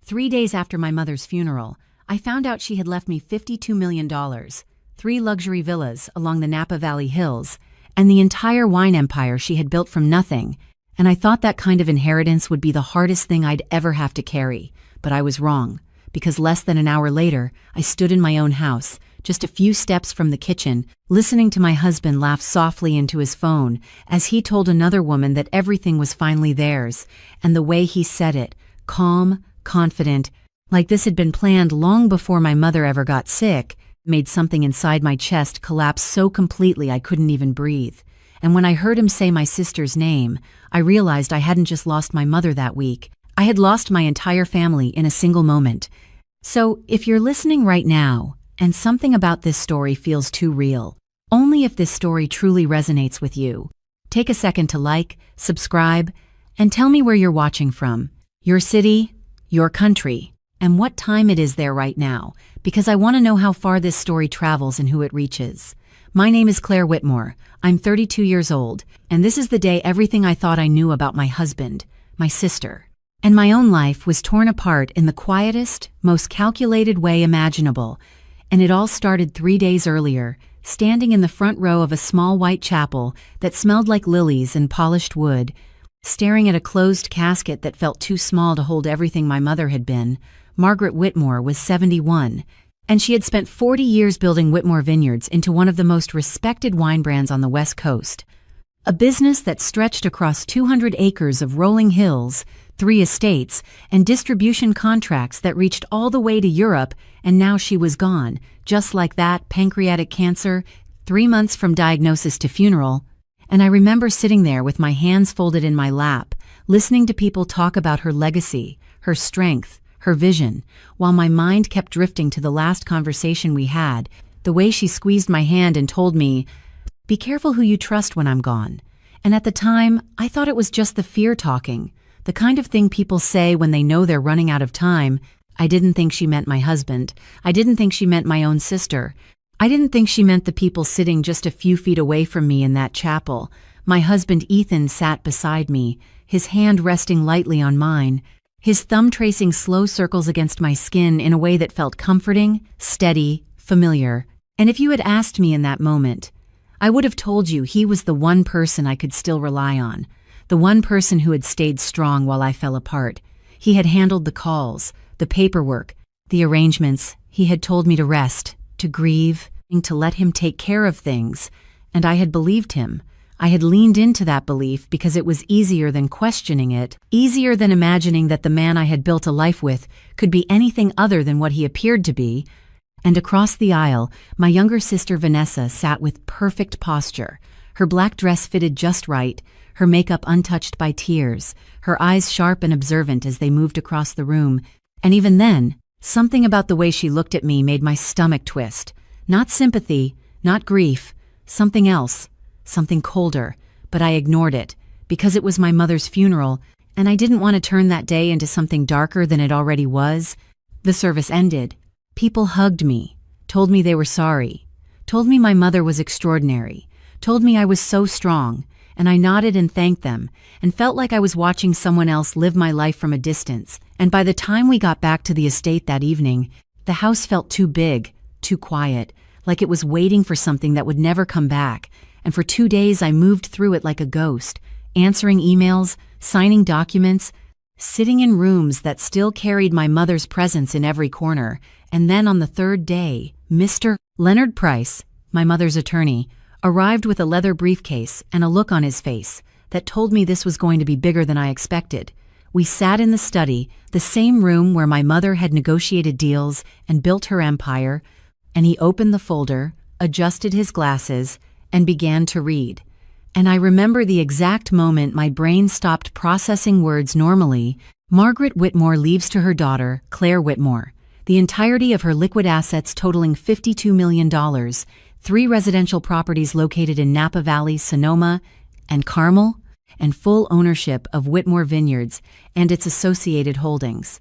3 days after my mother's funeral, I found out she had left me $52 million, 3 luxury villas along the Napa Valley Hills, and the entire wine empire she had built from nothing, and I thought that kind of inheritance would be the hardest thing I'd ever have to carry. But I was wrong, because less than an hour later, I stood in my own house, just a few steps from the kitchen, listening to my husband laugh softly into his phone as he told another woman that everything was finally theirs, and the way he said it, calm, confident, like this had been planned long before my mother ever got sick, made something inside my chest collapse so completely I couldn't even breathe. And when I heard him say my sister's name, I realized I hadn't just lost my mother that week. I had lost my entire family in a single moment. So, if you're listening right now, and something about this story feels too real, only if this story truly resonates with you, take a second to like, subscribe, and tell me where you're watching from, your city, your country, and what time it is there right now, because I want to know how far this story travels and who it reaches. My name is Claire Whitmore. I'm 32 years old, and this is the day everything I thought I knew about my husband, my sister, and my own life was torn apart in the quietest, most calculated way imaginable. And it all started 3 days earlier, standing in the front row of a small white chapel that smelled like lilies and polished wood, staring at a closed casket that felt too small to hold everything my mother had been. Margaret Whitmore was 71, and she had spent 40 years building Whitmore Vineyards into one of the most respected wine brands on the West Coast. A business that stretched across 200 acres of rolling hills, 3 estates, and distribution contracts that reached all the way to Europe, and now she was gone, just like that, pancreatic cancer, 3 months from diagnosis to funeral. And I remember sitting there with my hands folded in my lap, listening to people talk about her legacy, her strength, her vision, while my mind kept drifting to the last conversation we had, the way she squeezed my hand and told me, "Be careful who you trust when I'm gone." And at the time, I thought it was just the fear talking, the kind of thing people say when they know they're running out of time. I didn't think she meant my husband. I didn't think she meant my own sister. I didn't think she meant the people sitting just a few feet away from me in that chapel. My husband Ethan sat beside me, his hand resting lightly on mine, his thumb tracing slow circles against my skin in a way that felt comforting, steady, familiar. And if you had asked me in that moment, I would have told you he was the one person I could still rely on, the one person who had stayed strong while I fell apart. He had handled the calls, the paperwork, the arrangements. He had told me to rest, to grieve, to let him take care of things, and I had believed him. I had leaned into that belief because it was easier than questioning it, easier than imagining that the man I had built a life with could be anything other than what he appeared to be. And across the aisle, my younger sister Vanessa sat with perfect posture. Her black dress fitted just right, her makeup untouched by tears, her eyes sharp and observant as they moved across the room. And even then, something about the way she looked at me made my stomach twist. Not sympathy, not grief, something else. Something colder, but I ignored it, because it was my mother's funeral, and I didn't want to turn that day into something darker than it already was. The service ended. People hugged me, told me they were sorry, told me my mother was extraordinary, told me I was so strong, and I nodded and thanked them, and felt like I was watching someone else live my life from a distance. And by the time we got back to the estate that evening, the house felt too big, too quiet, like it was waiting for something that would never come back. And for 2 days I moved through it like a ghost, answering emails, signing documents, sitting in rooms that still carried my mother's presence in every corner. And then on the 3rd day, Mr. Leonard Price, my mother's attorney, arrived with a leather briefcase and a look on his face that told me this was going to be bigger than I expected. We sat in the study, the same room where my mother had negotiated deals and built her empire, and he opened the folder, adjusted his glasses, and began to read. And I remember the exact moment my brain stopped processing words normally. Margaret Whitmore leaves to her daughter, Claire Whitmore, the entirety of her liquid assets totaling $52 million, 3 residential properties located in Napa Valley, Sonoma, and Carmel, and full ownership of Whitmore Vineyards and its associated holdings.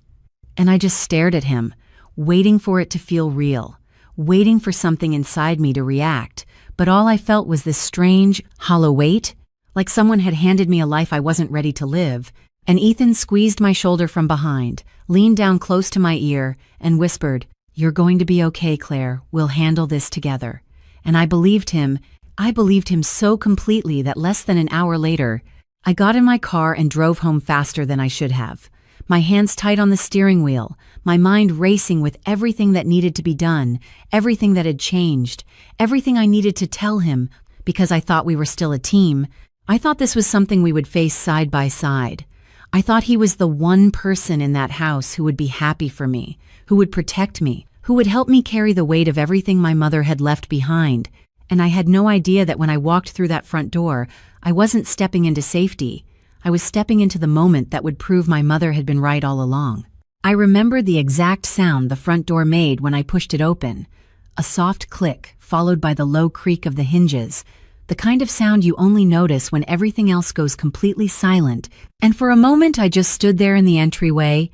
And I just stared at him, waiting for it to feel real, waiting for something inside me to react. But all I felt was this strange, hollow weight, like someone had handed me a life I wasn't ready to live. And Ethan squeezed my shoulder from behind, leaned down close to my ear, and whispered, "You're going to be okay, Claire. We'll handle this together." And I believed him. I believed him so completely that less than an hour later, I got in my car and drove home faster than I should have. My hands tight on the steering wheel, my mind racing with everything that needed to be done, everything that had changed, everything I needed to tell him, because I thought we were still a team. I thought this was something we would face side by side. I thought he was the one person in that house who would be happy for me, who would protect me, who would help me carry the weight of everything my mother had left behind. And I had no idea that when I walked through that front door, I wasn't stepping into safety. I was stepping into the moment that would prove my mother had been right all along. I remembered the exact sound the front door made when I pushed it open. A soft click, followed by the low creak of the hinges, the kind of sound you only notice when everything else goes completely silent. And for a moment I just stood there in the entryway,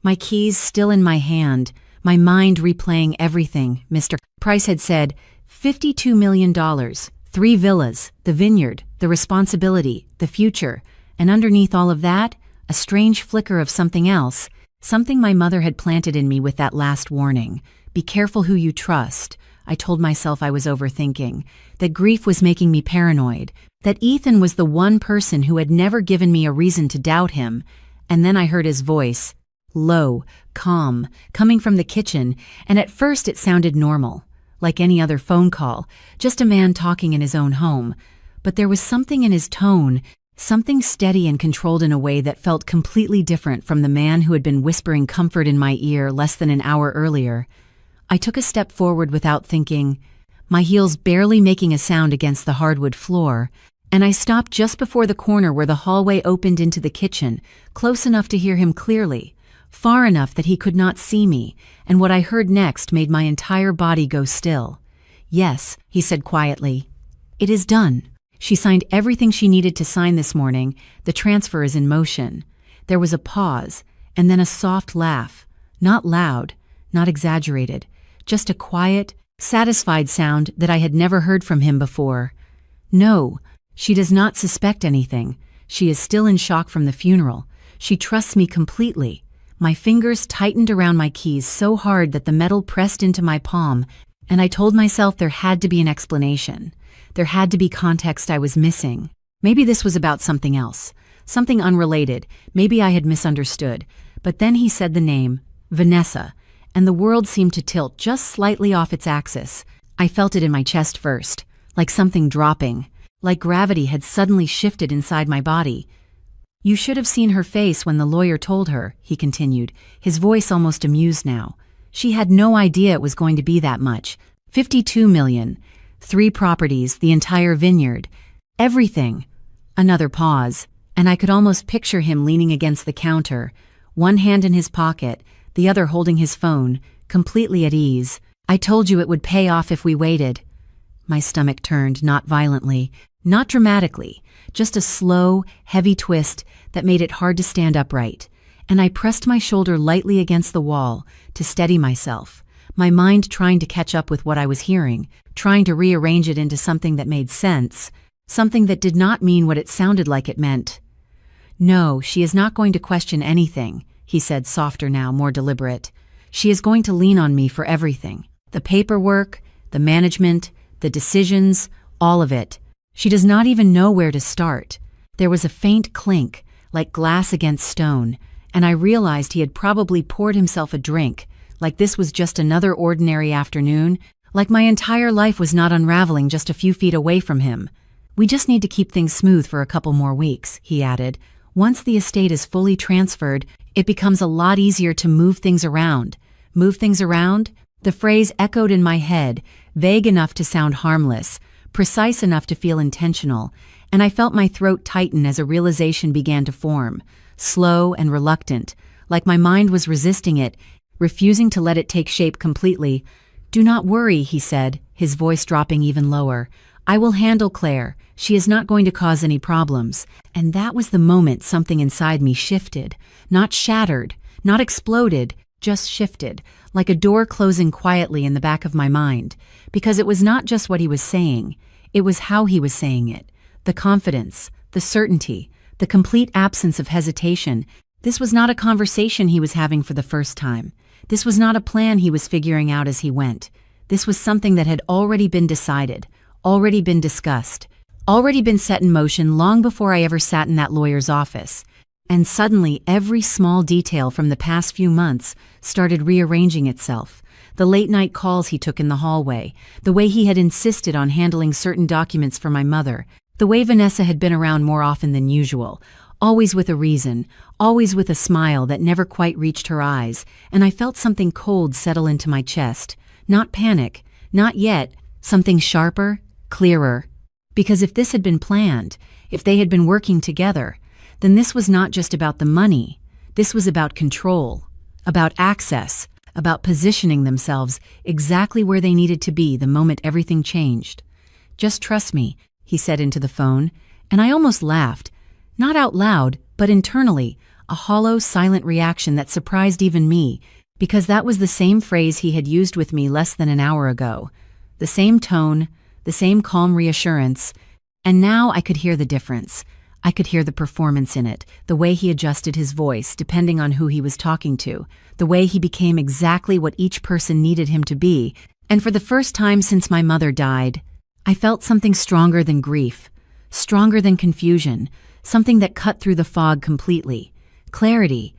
my keys still in my hand, my mind replaying everything Mr. Price had said. $52 million, 3 villas, the vineyard, the responsibility, the future. And underneath all of that, a strange flicker of something else, something my mother had planted in me with that last warning. Be careful who you trust. I told myself I was overthinking, that grief was making me paranoid, that Ethan was the one person who had never given me a reason to doubt him. And then I heard his voice, low, calm, coming from the kitchen, and at first it sounded normal, like any other phone call, just a man talking in his own home. But there was something in his tone, something steady and controlled in a way that felt completely different from the man who had been whispering comfort in my ear less than an hour earlier. I took a step forward without thinking, my heels barely making a sound against the hardwood floor, and I stopped just before the corner where the hallway opened into the kitchen, close enough to hear him clearly, far enough that he could not see me, and what I heard next made my entire body go still. "Yes," he said quietly. "It is done. She signed everything she needed to sign this morning. The transfer is in motion." There was a pause, and then a soft laugh. Not loud, not exaggerated, just a quiet, satisfied sound that I had never heard from him before. "No, she does not suspect anything. She is still in shock from the funeral. She trusts me completely." My fingers tightened around my keys so hard that the metal pressed into my palm, and I told myself there had to be an explanation. There had to be context I was missing. Maybe this was about something else, something unrelated. Maybe I had misunderstood. But then he said the name, Vanessa, and the world seemed to tilt just slightly off its axis. I felt it in my chest first, like something dropping, like gravity had suddenly shifted inside my body. "You should have seen her face when the lawyer told her," he continued, his voice almost amused now. "She had no idea it was going to be that much. 52 million. 3 properties, the entire vineyard. Everything." Another pause, and I could almost picture him leaning against the counter, one hand in his pocket, the other holding his phone, completely at ease. "I told you it would pay off if we waited." My stomach turned, not violently, not dramatically, just a slow, heavy twist that made it hard to stand upright, and I pressed my shoulder lightly against the wall to steady myself, my mind trying to catch up with what I was hearing, trying to rearrange it into something that made sense, something that did not mean what it sounded like it meant. "No, she is not going to question anything," he said, softer now, more deliberate. "She is going to lean on me for everything. The paperwork, the management, the decisions, all of it. She does not even know where to start." There was a faint clink, like glass against stone, and I realized he had probably poured himself a drink, like this was just another ordinary afternoon, like my entire life was not unraveling just a few feet away from him. "We just need to keep things smooth for a couple more weeks," he added. "Once the estate is fully transferred, it becomes a lot easier to move things around." Move things around? The phrase echoed in my head, vague enough to sound harmless, precise enough to feel intentional, and I felt my throat tighten as a realization began to form, slow and reluctant, like my mind was resisting it, refusing to let it take shape completely. "Do not worry," he said, his voice dropping even lower. "I will handle Claire. She is not going to cause any problems." And that was the moment something inside me shifted, not shattered, not exploded, just shifted, like a door closing quietly in the back of my mind, because it was not just what he was saying, it was how he was saying it, the confidence, the certainty, the complete absence of hesitation. This was not a conversation he was having for the first time. This was not a plan he was figuring out as he went. This was something that had already been decided, already been discussed, already been set in motion long before I ever sat in that lawyer's office. And suddenly, every small detail from the past few months started rearranging itself. The late-night calls he took in the hallway, the way he had insisted on handling certain documents for my mother, the way Vanessa had been around more often than usual, always with a reason, always with a smile that never quite reached her eyes, and I felt something cold settle into my chest. Not panic, not yet, something sharper, clearer. Because if this had been planned, if they had been working together, then this was not just about the money. This was about control, about access, about positioning themselves exactly where they needed to be the moment everything changed. "Just trust me," he said into the phone, and I almost laughed. Not out loud, but internally, a hollow, silent reaction that surprised even me, because that was the same phrase he had used with me less than an hour ago. The same tone, the same calm reassurance, and now I could hear the difference. I could hear the performance in it, the way he adjusted his voice depending on who he was talking to, the way he became exactly what each person needed him to be, and for the first time since my mother died, I felt something stronger than grief, stronger than confusion, something that cut through the fog completely. Clarity.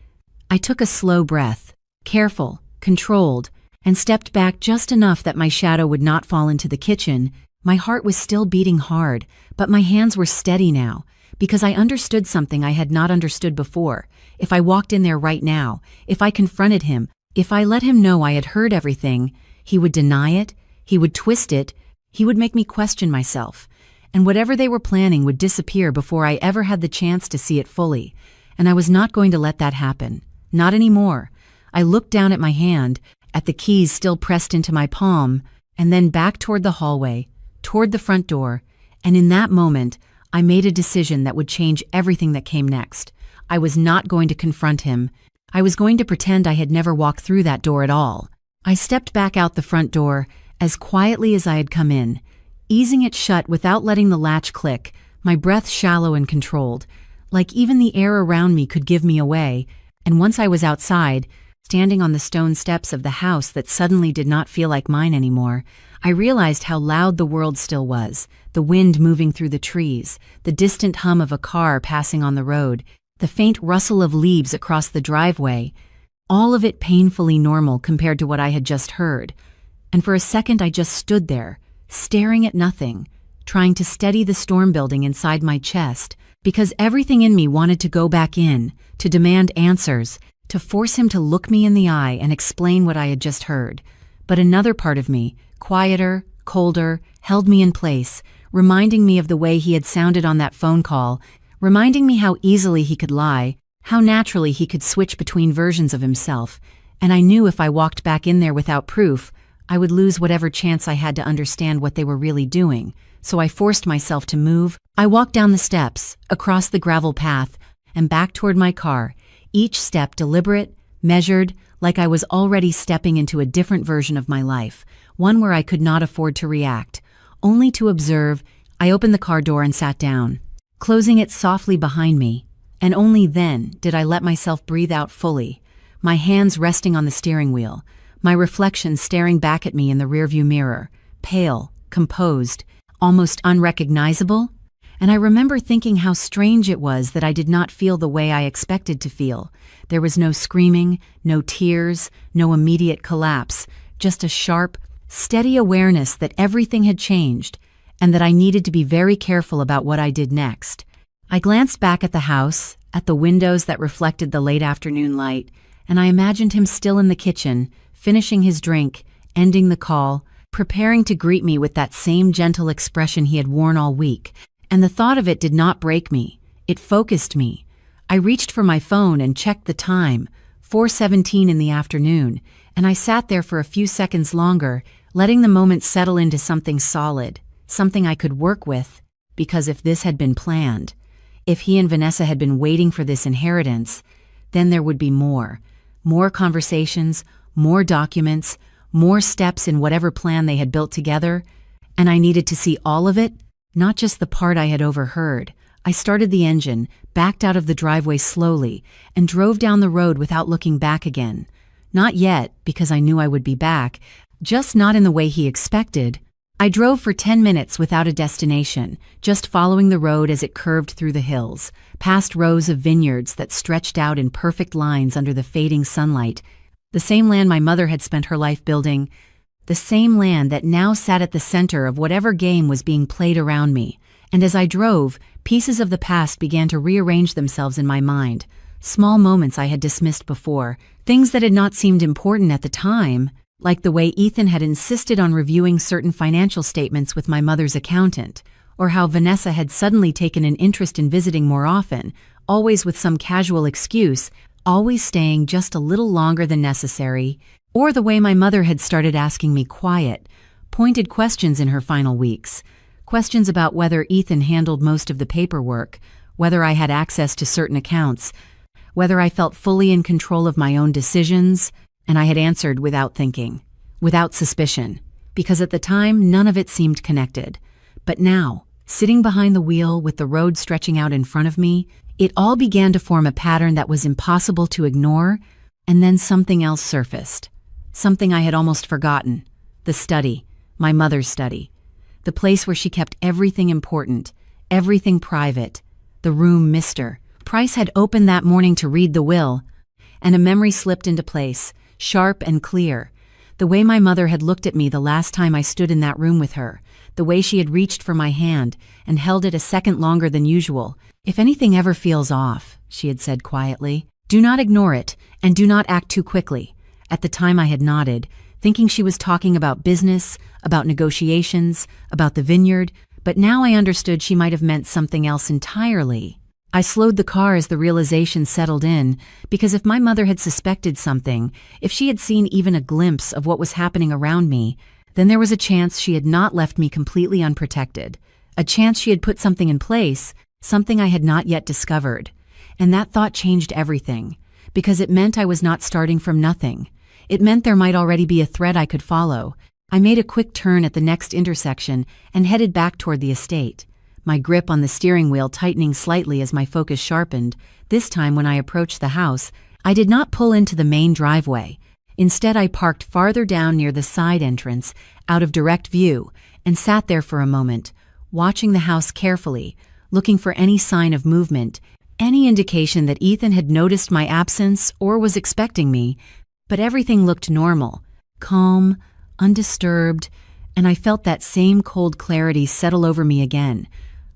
I took a slow breath, careful, controlled, and stepped back just enough that my shadow would not fall into the kitchen. My heart was still beating hard, but my hands were steady now, because I understood something I had not understood before. If I walked in there right now, if I confronted him, if I let him know I had heard everything, he would deny it, he would twist it, he would make me question myself, and whatever they were planning would disappear before I ever had the chance to see it fully. And I was not going to let that happen. Not anymore. I looked down at my hand, at the keys still pressed into my palm, and then back toward the hallway, toward the front door, and in that moment, I made a decision that would change everything that came next. I was not going to confront him. I was going to pretend I had never walked through that door at all. I stepped back out the front door, as quietly as I had come in, easing it shut without letting the latch click, my breath shallow and controlled, like even the air around me could give me away, and once I was outside, standing on the stone steps of the house that suddenly did not feel like mine anymore, I realized how loud the world still was, the wind moving through the trees, the distant hum of a car passing on the road, the faint rustle of leaves across the driveway, all of it painfully normal compared to what I had just heard. And for a second I just stood there, staring at nothing, trying to steady the storm building inside my chest, because everything in me wanted to go back in, to demand answers, to force him to look me in the eye and explain what I had just heard. But another part of me, quieter, colder, held me in place, reminding me of the way he had sounded on that phone call, reminding me how easily he could lie, how naturally he could switch between versions of himself, and I knew if I walked back in there without proof, I would lose whatever chance I had to understand what they were really doing, so I forced myself to move. I walked down the steps, across the gravel path, and back toward my car, each step deliberate, measured, like I was already stepping into a different version of my life, one where I could not afford to react, only to observe. I opened the car door and sat down, closing it softly behind me, and only then did I let myself breathe out fully, my hands resting on the steering wheel, my reflection staring back at me in the rearview mirror, pale, composed, almost unrecognizable. And I remember thinking how strange it was that I did not feel the way I expected to feel. There was no screaming, no tears, no immediate collapse, just a sharp, steady awareness that everything had changed, and that I needed to be very careful about what I did next. I glanced back at the house, at the windows that reflected the late afternoon light, and I imagined him still in the kitchen, finishing his drink, ending the call, preparing to greet me with that same gentle expression he had worn all week. And the thought of it did not break me. It focused me. I reached for my phone and checked the time, 4:17 in the afternoon, and I sat there for a few seconds longer, letting the moment settle into something solid, something I could work with, because if this had been planned, if he and Vanessa had been waiting for this inheritance, then there would be more conversations, more documents, more steps in whatever plan they had built together, and I needed to see all of it. Not just the part I had overheard. I started the engine, backed out of the driveway slowly, and drove down the road without looking back again. Not yet, because I knew I would be back, just not in the way he expected. I drove for 10 minutes without a destination, just following the road as it curved through the hills, past rows of vineyards that stretched out in perfect lines under the fading sunlight. The same land my mother had spent her life building, the same land that now sat at the center of whatever game was being played around me. And as I drove, pieces of the past began to rearrange themselves in my mind. Small moments I had dismissed before, things that had not seemed important at the time, like the way Ethan had insisted on reviewing certain financial statements with my mother's accountant, or how Vanessa had suddenly taken an interest in visiting more often, always with some casual excuse, always staying just a little longer than necessary, or the way my mother had started asking me quiet, pointed questions in her final weeks, questions about whether Ethan handled most of the paperwork, whether I had access to certain accounts, whether I felt fully in control of my own decisions, and I had answered without thinking, without suspicion, because at the time none of it seemed connected. But now, sitting behind the wheel with the road stretching out in front of me, it all began to form a pattern that was impossible to ignore, and then something else surfaced. Something I had almost forgotten. The study, my mother's study. The place where she kept everything important, everything private. The room Mr. Price had opened that morning to read the will, and a memory slipped into place, sharp and clear. The way my mother had looked at me the last time I stood in that room with her, the way she had reached for my hand and held it a second longer than usual. "If anything ever feels off," she had said quietly, "do not ignore it, and do not act too quickly." At the time I had nodded, thinking she was talking about business, about negotiations, about the vineyard, but now I understood she might have meant something else entirely. I slowed the car as the realization settled in, because if my mother had suspected something, if she had seen even a glimpse of what was happening around me, then there was a chance she had not left me completely unprotected, a chance she had put something in place, something I had not yet discovered. And that thought changed everything, because it meant I was not starting from nothing. It meant there might already be a thread I could follow. I made a quick turn at the next intersection and headed back toward the estate, my grip on the steering wheel tightening slightly as my focus sharpened. This time when I approached the house, I did not pull into the main driveway. Instead, I parked farther down near the side entrance, out of direct view, and sat there for a moment, watching the house carefully, looking for any sign of movement, any indication that Ethan had noticed my absence or was expecting me. But everything looked normal, calm, undisturbed, and I felt that same cold clarity settle over me again.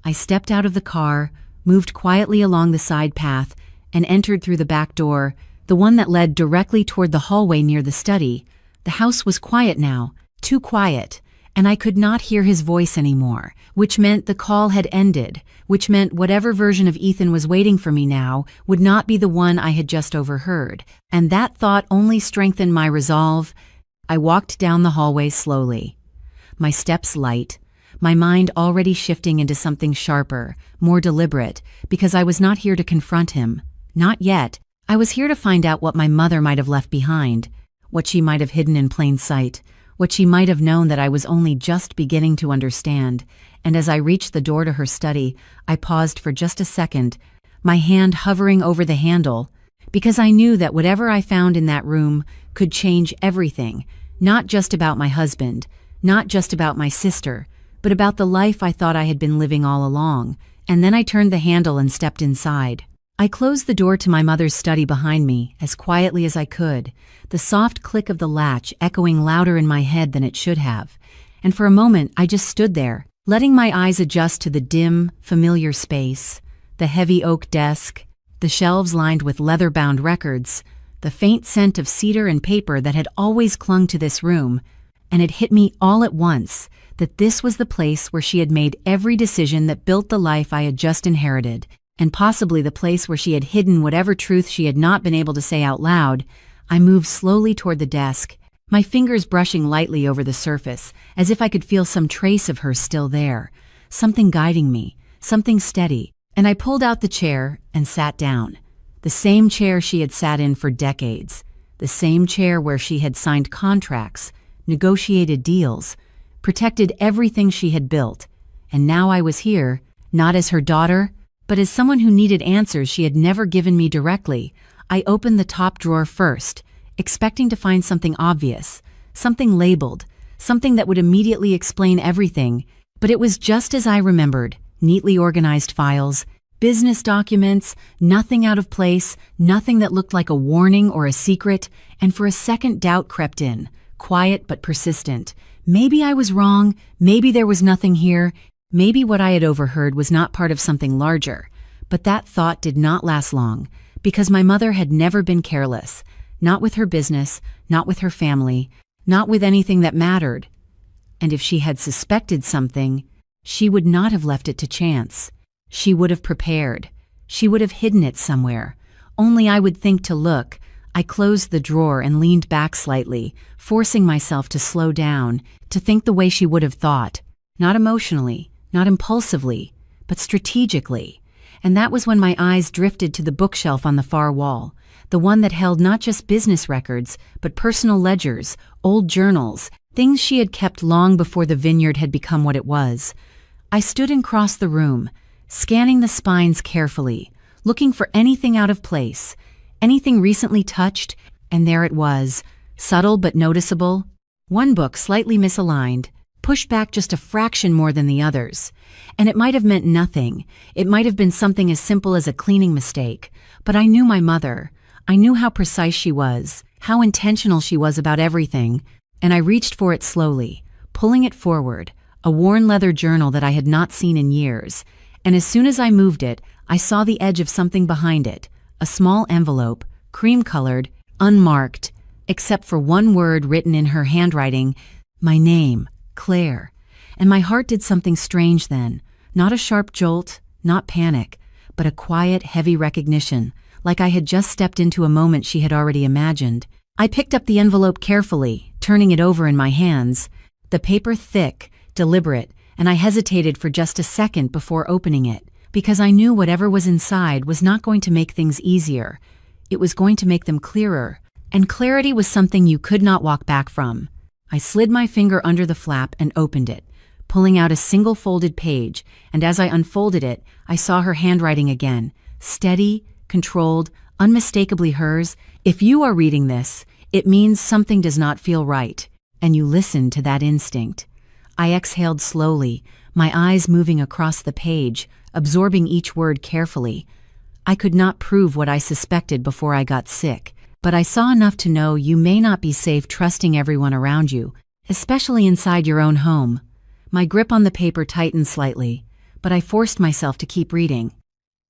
I stepped out of the car, moved quietly along the side path, and entered through the back door, the one that led directly toward the hallway near the study. The house was quiet now, too quiet, and I could not hear his voice anymore, which meant the call had ended, which meant whatever version of Ethan was waiting for me now would not be the one I had just overheard, and that thought only strengthened my resolve. I walked down the hallway slowly, my steps light, my mind already shifting into something sharper, more deliberate, because I was not here to confront him. Not yet. I was here to find out what my mother might have left behind, what she might have hidden in plain sight, what she might have known that I was only just beginning to understand. And as I reached the door to her study, I paused for just a second, my hand hovering over the handle, because I knew that whatever I found in that room could change everything, not just about my husband, not just about my sister, but about the life I thought I had been living all along. And then I turned the handle and stepped inside. I closed the door to my mother's study behind me as quietly as I could, the soft click of the latch echoing louder in my head than it should have. And for a moment I just stood there, letting my eyes adjust to the dim, familiar space, the heavy oak desk, the shelves lined with leather-bound records, the faint scent of cedar and paper that had always clung to this room. And it hit me all at once that this was the place where she had made every decision that built the life I had just inherited, and possibly the place where she had hidden whatever truth she had not been able to say out loud. I moved slowly toward the desk, my fingers brushing lightly over the surface, as if I could feel some trace of her still there, something guiding me, something steady, and I pulled out the chair and sat down. The same chair she had sat in for decades, the same chair where she had signed contracts, negotiated deals, protected everything she had built. And now I was here, not as her daughter, But as someone who needed answers she had never given me directly, I opened the top drawer first, expecting to find something obvious, something labeled, something that would immediately explain everything. But it was just as I remembered: neatly organized files, business documents, nothing out of place, nothing that looked like a warning or a secret. And for a second, doubt crept in, quiet but persistent. Maybe I was wrong, maybe there was nothing here, maybe what I had overheard was not part of something larger. But that thought did not last long, because my mother had never been careless, not with her business, not with her family, not with anything that mattered. And if she had suspected something, she would not have left it to chance. She would have prepared. She would have hidden it somewhere. Only I would think to look. I closed the drawer and leaned back slightly, forcing myself to slow down, to think the way she would have thought. Not emotionally, not impulsively, but strategically. And that was when my eyes drifted to the bookshelf on the far wall, the one that held not just business records, but personal ledgers, old journals, things she had kept long before the vineyard had become what it was. I stood and crossed the room, scanning the spines carefully, looking for anything out of place, anything recently touched, and there it was, subtle but noticeable. One book slightly misaligned, pushed back just a fraction more than the others. And it might have meant nothing. It might have been something as simple as a cleaning mistake. But I knew my mother. I knew how precise she was, how intentional she was about everything. And I reached for it slowly, pulling it forward, a worn leather journal that I had not seen in years. And as soon as I moved it, I saw the edge of something behind it, a small envelope, cream-colored, unmarked, except for one word written in her handwriting: my name, Claire. And my heart did something strange then. Not a sharp jolt, not panic, but a quiet, heavy recognition, like I had just stepped into a moment she had already imagined. I picked up the envelope carefully, turning it over in my hands, the paper thick, deliberate, and I hesitated for just a second before opening it, because I knew whatever was inside was not going to make things easier. It was going to make them clearer, and clarity was something you could not walk back from. I slid my finger under the flap and opened it, pulling out a single folded page, and as I unfolded it, I saw her handwriting again, steady, controlled, unmistakably hers. If you are reading this, it means something does not feel right, and you listen to that instinct. I exhaled slowly, my eyes moving across the page, absorbing each word carefully. I could not prove what I suspected before I got sick, but I saw enough to know you may not be safe trusting everyone around you, especially inside your own home. My grip on the paper tightened slightly, but I forced myself to keep reading.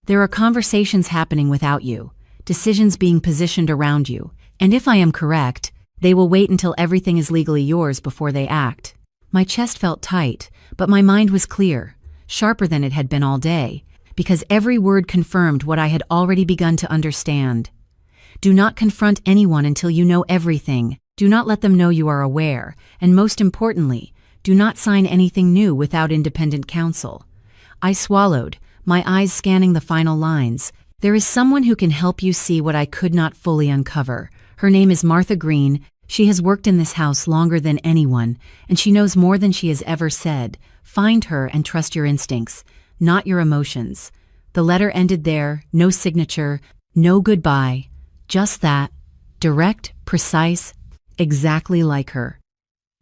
There are conversations happening without you, decisions being positioned around you, and if I am correct, they will wait until everything is legally yours before they act. My chest felt tight, but my mind was clear, sharper than it had been all day, because every word confirmed what I had already begun to understand. Do not confront anyone until you know everything. Do not let them know you are aware, and most importantly, do not sign anything new without independent counsel. I swallowed, my eyes scanning the final lines. There is someone who can help you see what I could not fully uncover. Her name is Martha Green. She has worked in this house longer than anyone, and she knows more than she has ever said. Find her and trust your instincts, not your emotions. The letter ended there, no signature, no goodbye. Just that, direct, precise, exactly like her.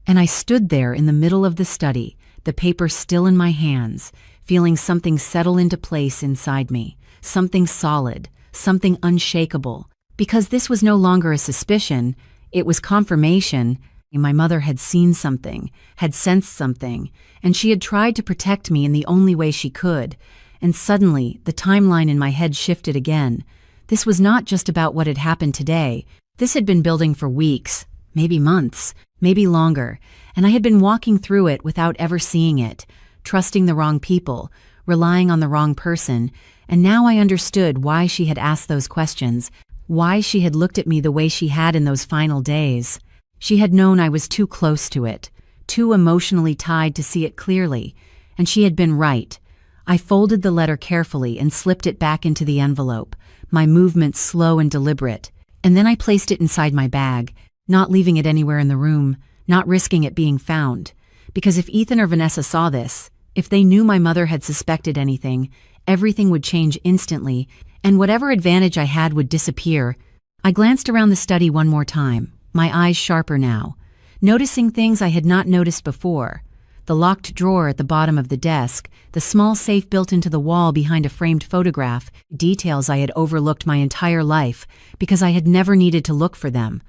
And I stood there in the middle of the study, the paper still in my hands, feeling something settle into place inside me, something solid, something unshakable, because this was no longer a suspicion, it was confirmation. My mother had seen something, had sensed something, and she had tried to protect me in the only way she could. And suddenly, the timeline in my head shifted again. This was not just about what had happened today. This had been building for weeks, maybe months, maybe longer, and I had been walking through it without ever seeing it, trusting the wrong people, relying on the wrong person, and now I understood why she had asked those questions, why she had looked at me the way she had in those final days. She had known I was too close to it, too emotionally tied to see it clearly, and she had been right. I folded the letter carefully and slipped it back into the envelope, my movements slow and deliberate, and then I placed it inside my bag, not leaving it anywhere in the room, not risking it being found. Because if Ethan or Vanessa saw this, if they knew my mother had suspected anything, everything would change instantly, and whatever advantage I had would disappear. I glanced around the study one more time, my eyes sharper now, noticing things I had not noticed before. The locked drawer at the bottom of the desk, the small safe built into the wall behind a framed photograph, details I had overlooked my entire life because I had never needed to look for them.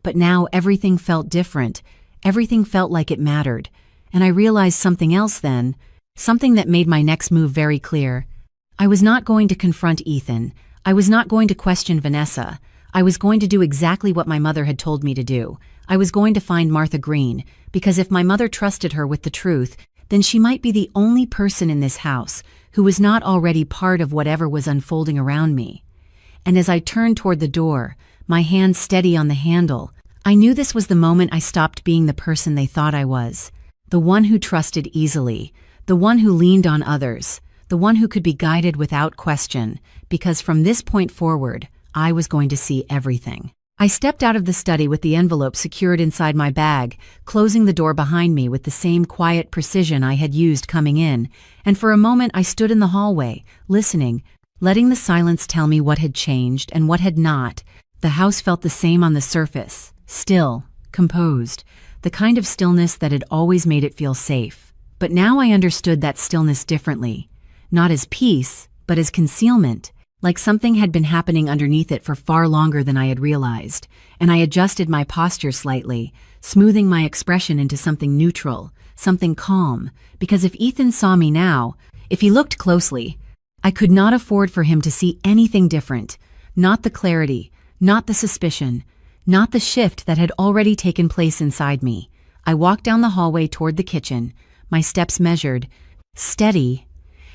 But now everything felt different. Everything felt like it mattered. And I realized something else then, something that made my next move very clear. I was not going to confront Ethan. I was not going to question Vanessa. I was going to do exactly what my mother had told me to do. I was going to find Martha Green, because if my mother trusted her with the truth, then she might be the only person in this house who was not already part of whatever was unfolding around me. And as I turned toward the door, my hand steady on the handle, I knew this was the moment I stopped being the person they thought I was, the one who trusted easily, the one who leaned on others, the one who could be guided without question, because from this point forward, I was going to see everything. I stepped out of the study with the envelope secured inside my bag, closing the door behind me with the same quiet precision I had used coming in, and for a moment I stood in the hallway, listening, letting the silence tell me what had changed and what had not. The house felt the same on the surface, still, composed, the kind of stillness that had always made it feel safe. But now I understood that stillness differently, not as peace, but as concealment. Like something had been happening underneath it for far longer than I had realized, and I adjusted my posture slightly, smoothing my expression into something neutral, something calm, because if Ethan saw me now, if he looked closely, I could not afford for him to see anything different, not the clarity, not the suspicion, not the shift that had already taken place inside me. I walked down the hallway toward the kitchen, my steps measured, steady,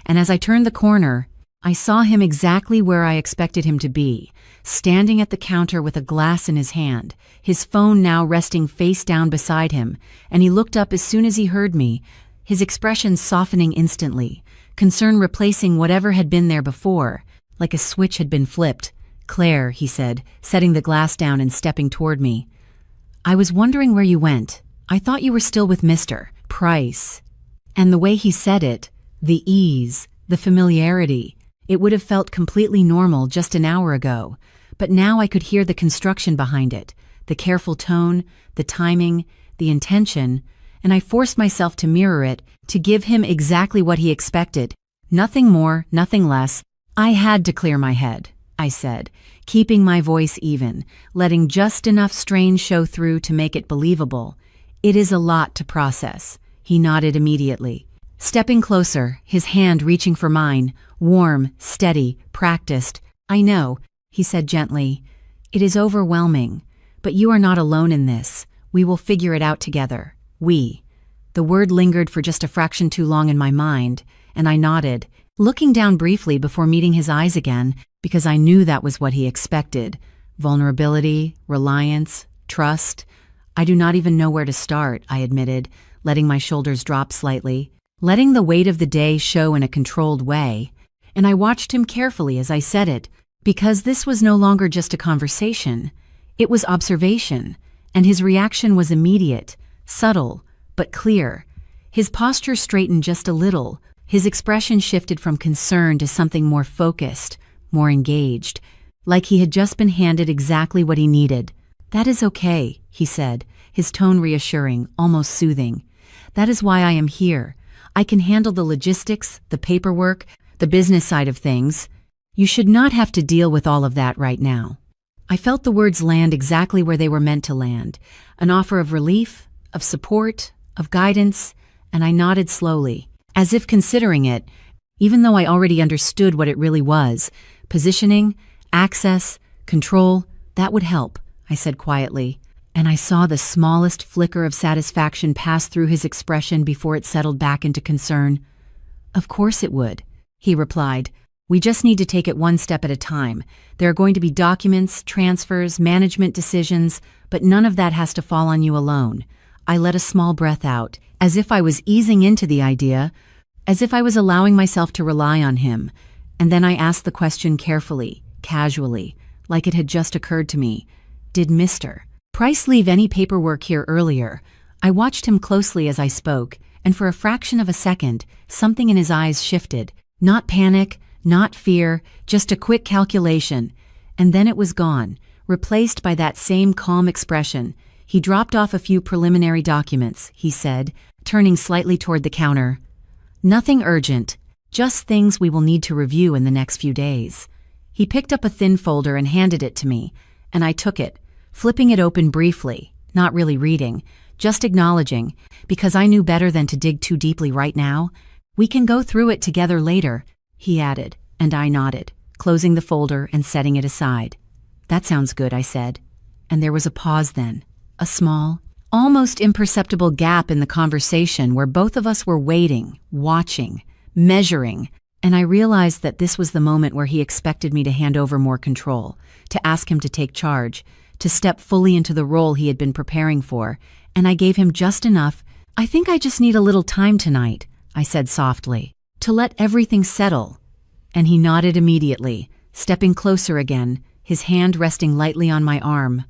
and as I turned the corner, I saw him exactly where I expected him to be, standing at the counter with a glass in his hand, his phone now resting face down beside him, and he looked up as soon as he heard me, his expression softening instantly, concern replacing whatever had been there before, like a switch had been flipped. "Claire," he said, setting the glass down and stepping toward me. "I was wondering where you went. I thought you were still with Mr. Price." And the way he said it, the ease, the familiarity, it would have felt completely normal just an hour ago, but now I could hear the construction behind it, the careful tone, the timing, the intention, and I forced myself to mirror it, to give him exactly what he expected. Nothing more, nothing less. "I had to clear my head," I said, keeping my voice even, letting just enough strain show through to make it believable. "It is a lot to process." He nodded immediately, stepping closer, his hand reaching for mine, warm, steady, practiced. "I know," he said gently. "It is overwhelming, but you are not alone in this. We will figure it out together. We." The word lingered for just a fraction too long in my mind, and I nodded, looking down briefly before meeting his eyes again, because I knew that was what he expected. Vulnerability, reliance, trust. "I do not even know where to start," I admitted, letting my shoulders drop slightly, letting the weight of the day show in a controlled way. And I watched him carefully as I said it, because this was no longer just a conversation. It was observation, and his reaction was immediate, subtle, but clear. His posture straightened just a little. His expression shifted from concern to something more focused, more engaged, like he had just been handed exactly what he needed. "That is okay," he said, his tone reassuring, almost soothing. "That is why I am here. I can handle the logistics, the paperwork, the business side of things. You should not have to deal with all of that right now." I felt the words land exactly where they were meant to land, an offer of relief, of support, of guidance, and I nodded slowly, as if considering it, even though I already understood what it really was. Positioning, access, control, that would help, I said quietly, and I saw the smallest flicker of satisfaction pass through his expression before it settled back into concern. "Of course it would," he replied. "We just need to take it one step at a time. There are going to be documents, transfers, management decisions, but none of that has to fall on you alone." I let a small breath out, as if I was easing into the idea, as if I was allowing myself to rely on him, and then I asked the question carefully, casually, like it had just occurred to me. "Did Mr. Price leave any paperwork here earlier?" I watched him closely as I spoke, and for a fraction of a second, something in his eyes shifted. Not panic, Not fear, just a quick calculation. And then it was gone, replaced by that same calm expression. He dropped off a few preliminary documents, he said, turning slightly toward the counter. Nothing urgent, just things we will need to review in the next few days. He picked up a thin folder and handed it to me, and I took it, flipping it open briefly, not really reading, just acknowledging, because I knew better than to dig too deeply right now. We can go through it together later, he added, and I nodded, closing the folder and setting it aside. That sounds good, I said. And there was a pause then, a small, almost imperceptible gap in the conversation where both of us were waiting, watching, measuring, and I realized that this was the moment where he expected me to hand over more control, to ask him to take charge, to step fully into the role he had been preparing for, and I gave him just enough. I think I just need a little time tonight, I said softly, to let everything settle. And he nodded immediately, stepping closer again, his hand resting lightly on my arm.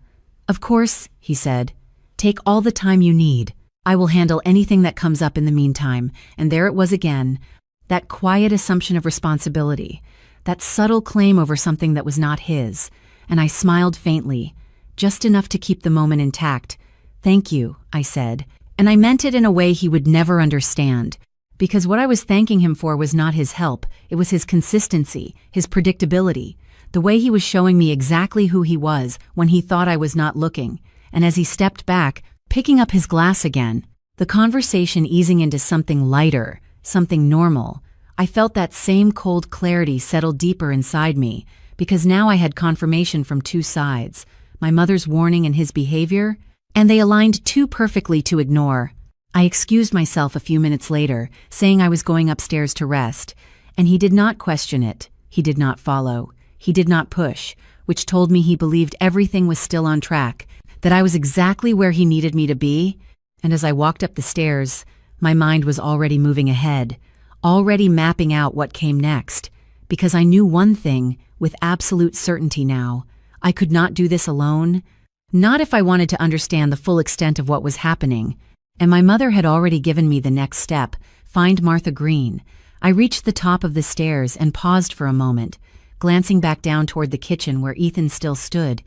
Of course, he said, take all the time you need. I will handle anything that comes up in the meantime. And there it was again, that quiet assumption of responsibility, that subtle claim over something that was not his. And I smiled faintly, just enough to keep the moment intact. Thank you, I said, and I meant it in a way he would never understand, because what I was thanking him for was not his help, it was his consistency, his predictability, the way he was showing me exactly who he was when he thought I was not looking, and as he stepped back, picking up his glass again, the conversation easing into something lighter, something normal, I felt that same cold clarity settle deeper inside me, because now I had confirmation from two sides, my mother's warning and his behavior, and they aligned too perfectly to ignore. I excused myself a few minutes later, saying I was going upstairs to rest, and he did not question it, he did not follow, he did not push, which told me he believed everything was still on track, that I was exactly where he needed me to be, and as I walked up the stairs, my mind was already moving ahead, already mapping out what came next, because I knew one thing with absolute certainty now. I could not do this alone, not if I wanted to understand the full extent of what was happening, and my mother had already given me the next step, find Martha Green. I reached the top of the stairs and paused for a moment, glancing back down toward the kitchen where Ethan still stood,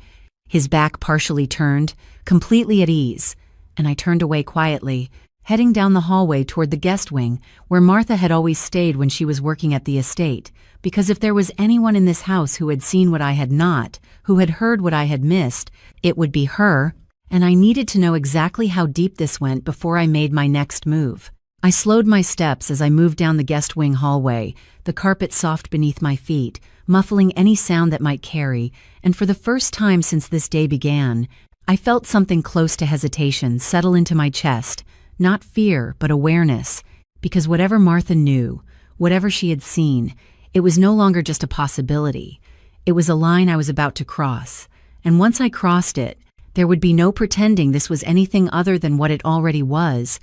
his back partially turned, completely at ease, and I turned away quietly, heading down the hallway toward the guest wing where Martha had always stayed when she was working at the estate, because if there was anyone in this house who had seen what I had not, who had heard what I had missed, it would be her, and I needed to know exactly how deep this went before I made my next move. I slowed my steps as I moved down the guest wing hallway, the carpet soft beneath my feet, muffling any sound that might carry, and for the first time since this day began, I felt something close to hesitation settle into my chest, not fear, but awareness, because whatever Martha knew, whatever she had seen, it was no longer just a possibility. It was a line I was about to cross, and once I crossed it, there would be no pretending this was anything other than what it already was.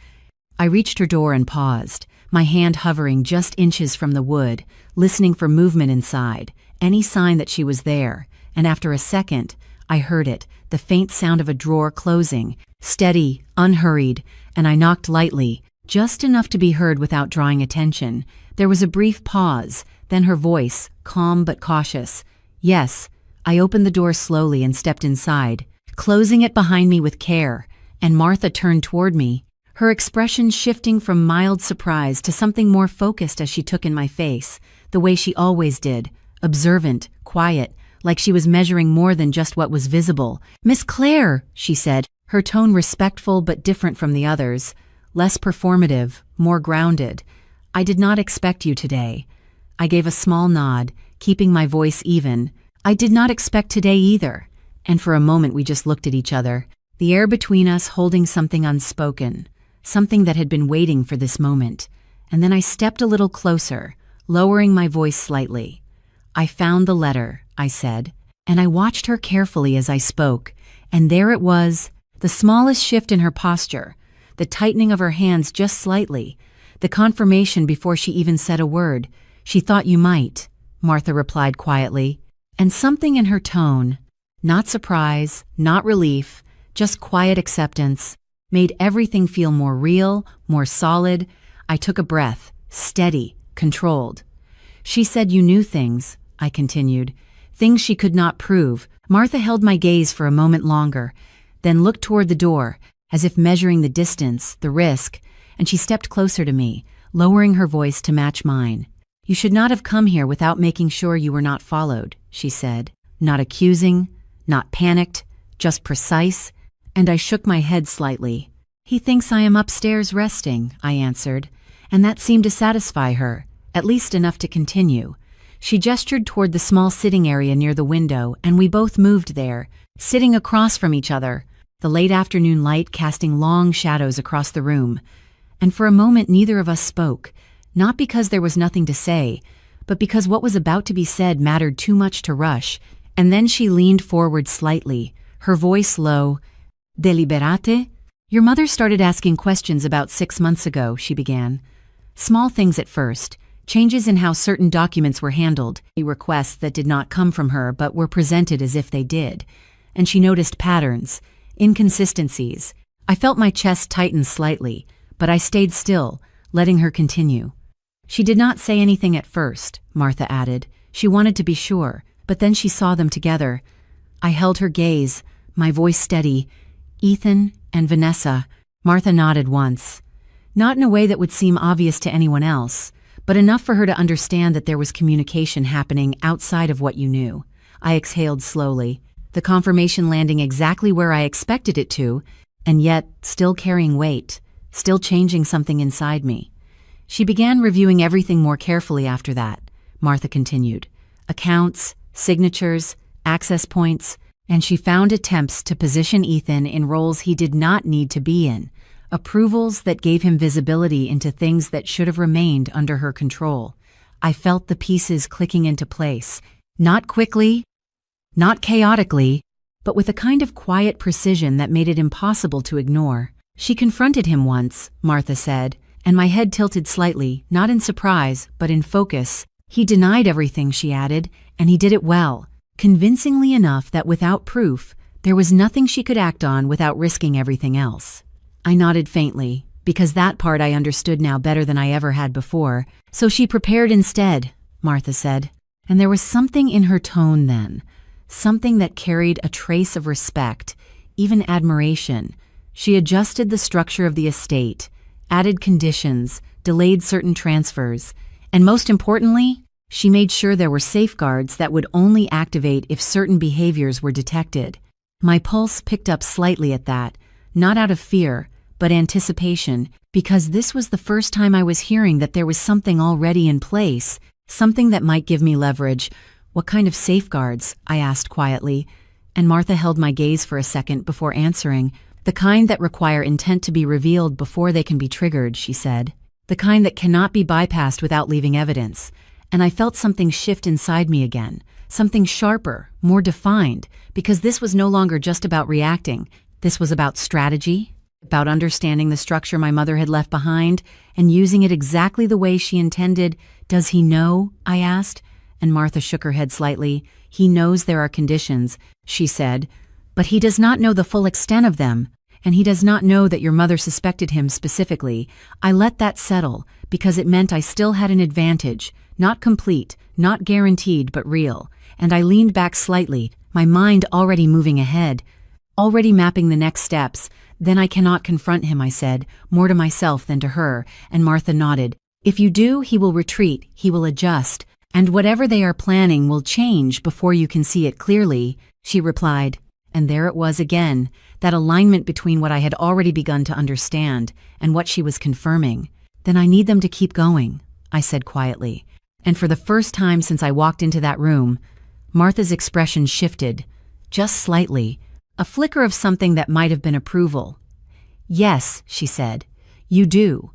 I reached her door and paused, my hand hovering just inches from the wood, listening for movement inside, any sign that she was there, and after a second, I heard it, the faint sound of a drawer closing, steady, unhurried, and I knocked lightly, just enough to be heard without drawing attention. There was a brief pause, then her voice, calm but cautious. Yes. I opened the door slowly and stepped inside, closing it behind me with care, and Martha turned toward me, her expression shifting from mild surprise to something more focused as she took in my face, the way she always did, observant, quiet, like she was measuring more than just what was visible. "Miss Claire," she said, her tone respectful but different from the others, less performative, more grounded. "I did not expect you today." I gave a small nod, keeping my voice even. "I did not expect today either." And for a moment we just looked at each other, the air between us holding something unspoken, something that had been waiting for this moment. And then I stepped a little closer, lowering my voice slightly. "I found the letter," I said, and I watched her carefully as I spoke, and there it was, the smallest shift in her posture, the tightening of her hands just slightly, the confirmation before she even said a word. "She thought you might," Martha replied quietly, and something in her tone, not surprise, not relief, just quiet acceptance, made everything feel more real, more solid. I took a breath, steady, controlled. She said you knew things, I continued. Things she could not prove. Martha held my gaze for a moment longer, then looked toward the door, as if measuring the distance, the risk, and she stepped closer to me, lowering her voice to match mine. You should not have come here without making sure you were not followed, she said. Not accusing, not panicked, just precise, and I shook my head slightly. He thinks I am upstairs resting, I answered, and that seemed to satisfy her, at least enough to continue. She gestured toward the small sitting area near the window, and we both moved there, sitting across from each other, the late afternoon light casting long shadows across the room. And for a moment neither of us spoke, not because there was nothing to say, but because what was about to be said mattered too much to rush. And then she leaned forward slightly, her voice low. Deliberate? Your mother started asking questions about 6 months ago, she began. Small things at first. Changes in how certain documents were handled, requests that did not come from her but were presented as if they did. And she noticed patterns, inconsistencies. I felt my chest tighten slightly, but I stayed still, letting her continue. She did not say anything at first, Martha added. She wanted to be sure, but then she saw them together. I held her gaze, my voice steady. Ethan and Vanessa. Martha nodded once. Not in a way that would seem obvious to anyone else, but enough for her to understand that there was communication happening outside of what you knew. I exhaled slowly, the confirmation landing exactly where I expected it to, and yet still carrying weight, still changing something inside me. She began reviewing everything more carefully after that, Martha continued. Accounts, signatures, access points, and she found attempts to position Ethan in roles he did not need to be in. Approvals that gave him visibility into things that should have remained under her control. I felt the pieces clicking into place, not quickly, not chaotically, but with a kind of quiet precision that made it impossible to ignore. She confronted him once, Martha said, and my head tilted slightly, not in surprise, but in focus. He denied everything, she added, and he did it well, convincingly enough that without proof, there was nothing she could act on without risking everything else. I nodded faintly, because that part I understood now better than I ever had before. So she prepared instead, Martha said. And there was something in her tone then, something that carried a trace of respect, even admiration. She adjusted the structure of the estate, added conditions, delayed certain transfers, and most importantly, she made sure there were safeguards that would only activate if certain behaviors were detected. My pulse picked up slightly at that, not out of fear, but anticipation, because this was the first time I was hearing that there was something already in place, something that might give me leverage. What kind of safeguards? I asked quietly, and Martha held my gaze for a second before answering. The kind that require intent to be revealed before they can be triggered, she said. The kind that cannot be bypassed without leaving evidence. And I felt something shift inside me again, something sharper, more defined, because this was no longer just about reacting. This was about strategy, about understanding the structure my mother had left behind and using it exactly the way she intended. Does he know? I asked, and Martha shook her head slightly. He knows there are conditions, she said, but he does not know the full extent of them, and he does not know that your mother suspected him specifically. I let that settle because it meant I still had an advantage, not complete, not guaranteed, but real, and I leaned back slightly, my mind already moving ahead, already mapping the next steps. Then I cannot confront him, I said, more to myself than to her, and Martha nodded. If you do, he will retreat, he will adjust, and whatever they are planning will change before you can see it clearly, she replied. And there it was again, that alignment between what I had already begun to understand and what she was confirming. Then I need them to keep going, I said quietly. And for the first time since I walked into that room, Martha's expression shifted, just slightly, a flicker of something that might have been approval. Yes, she said, you do.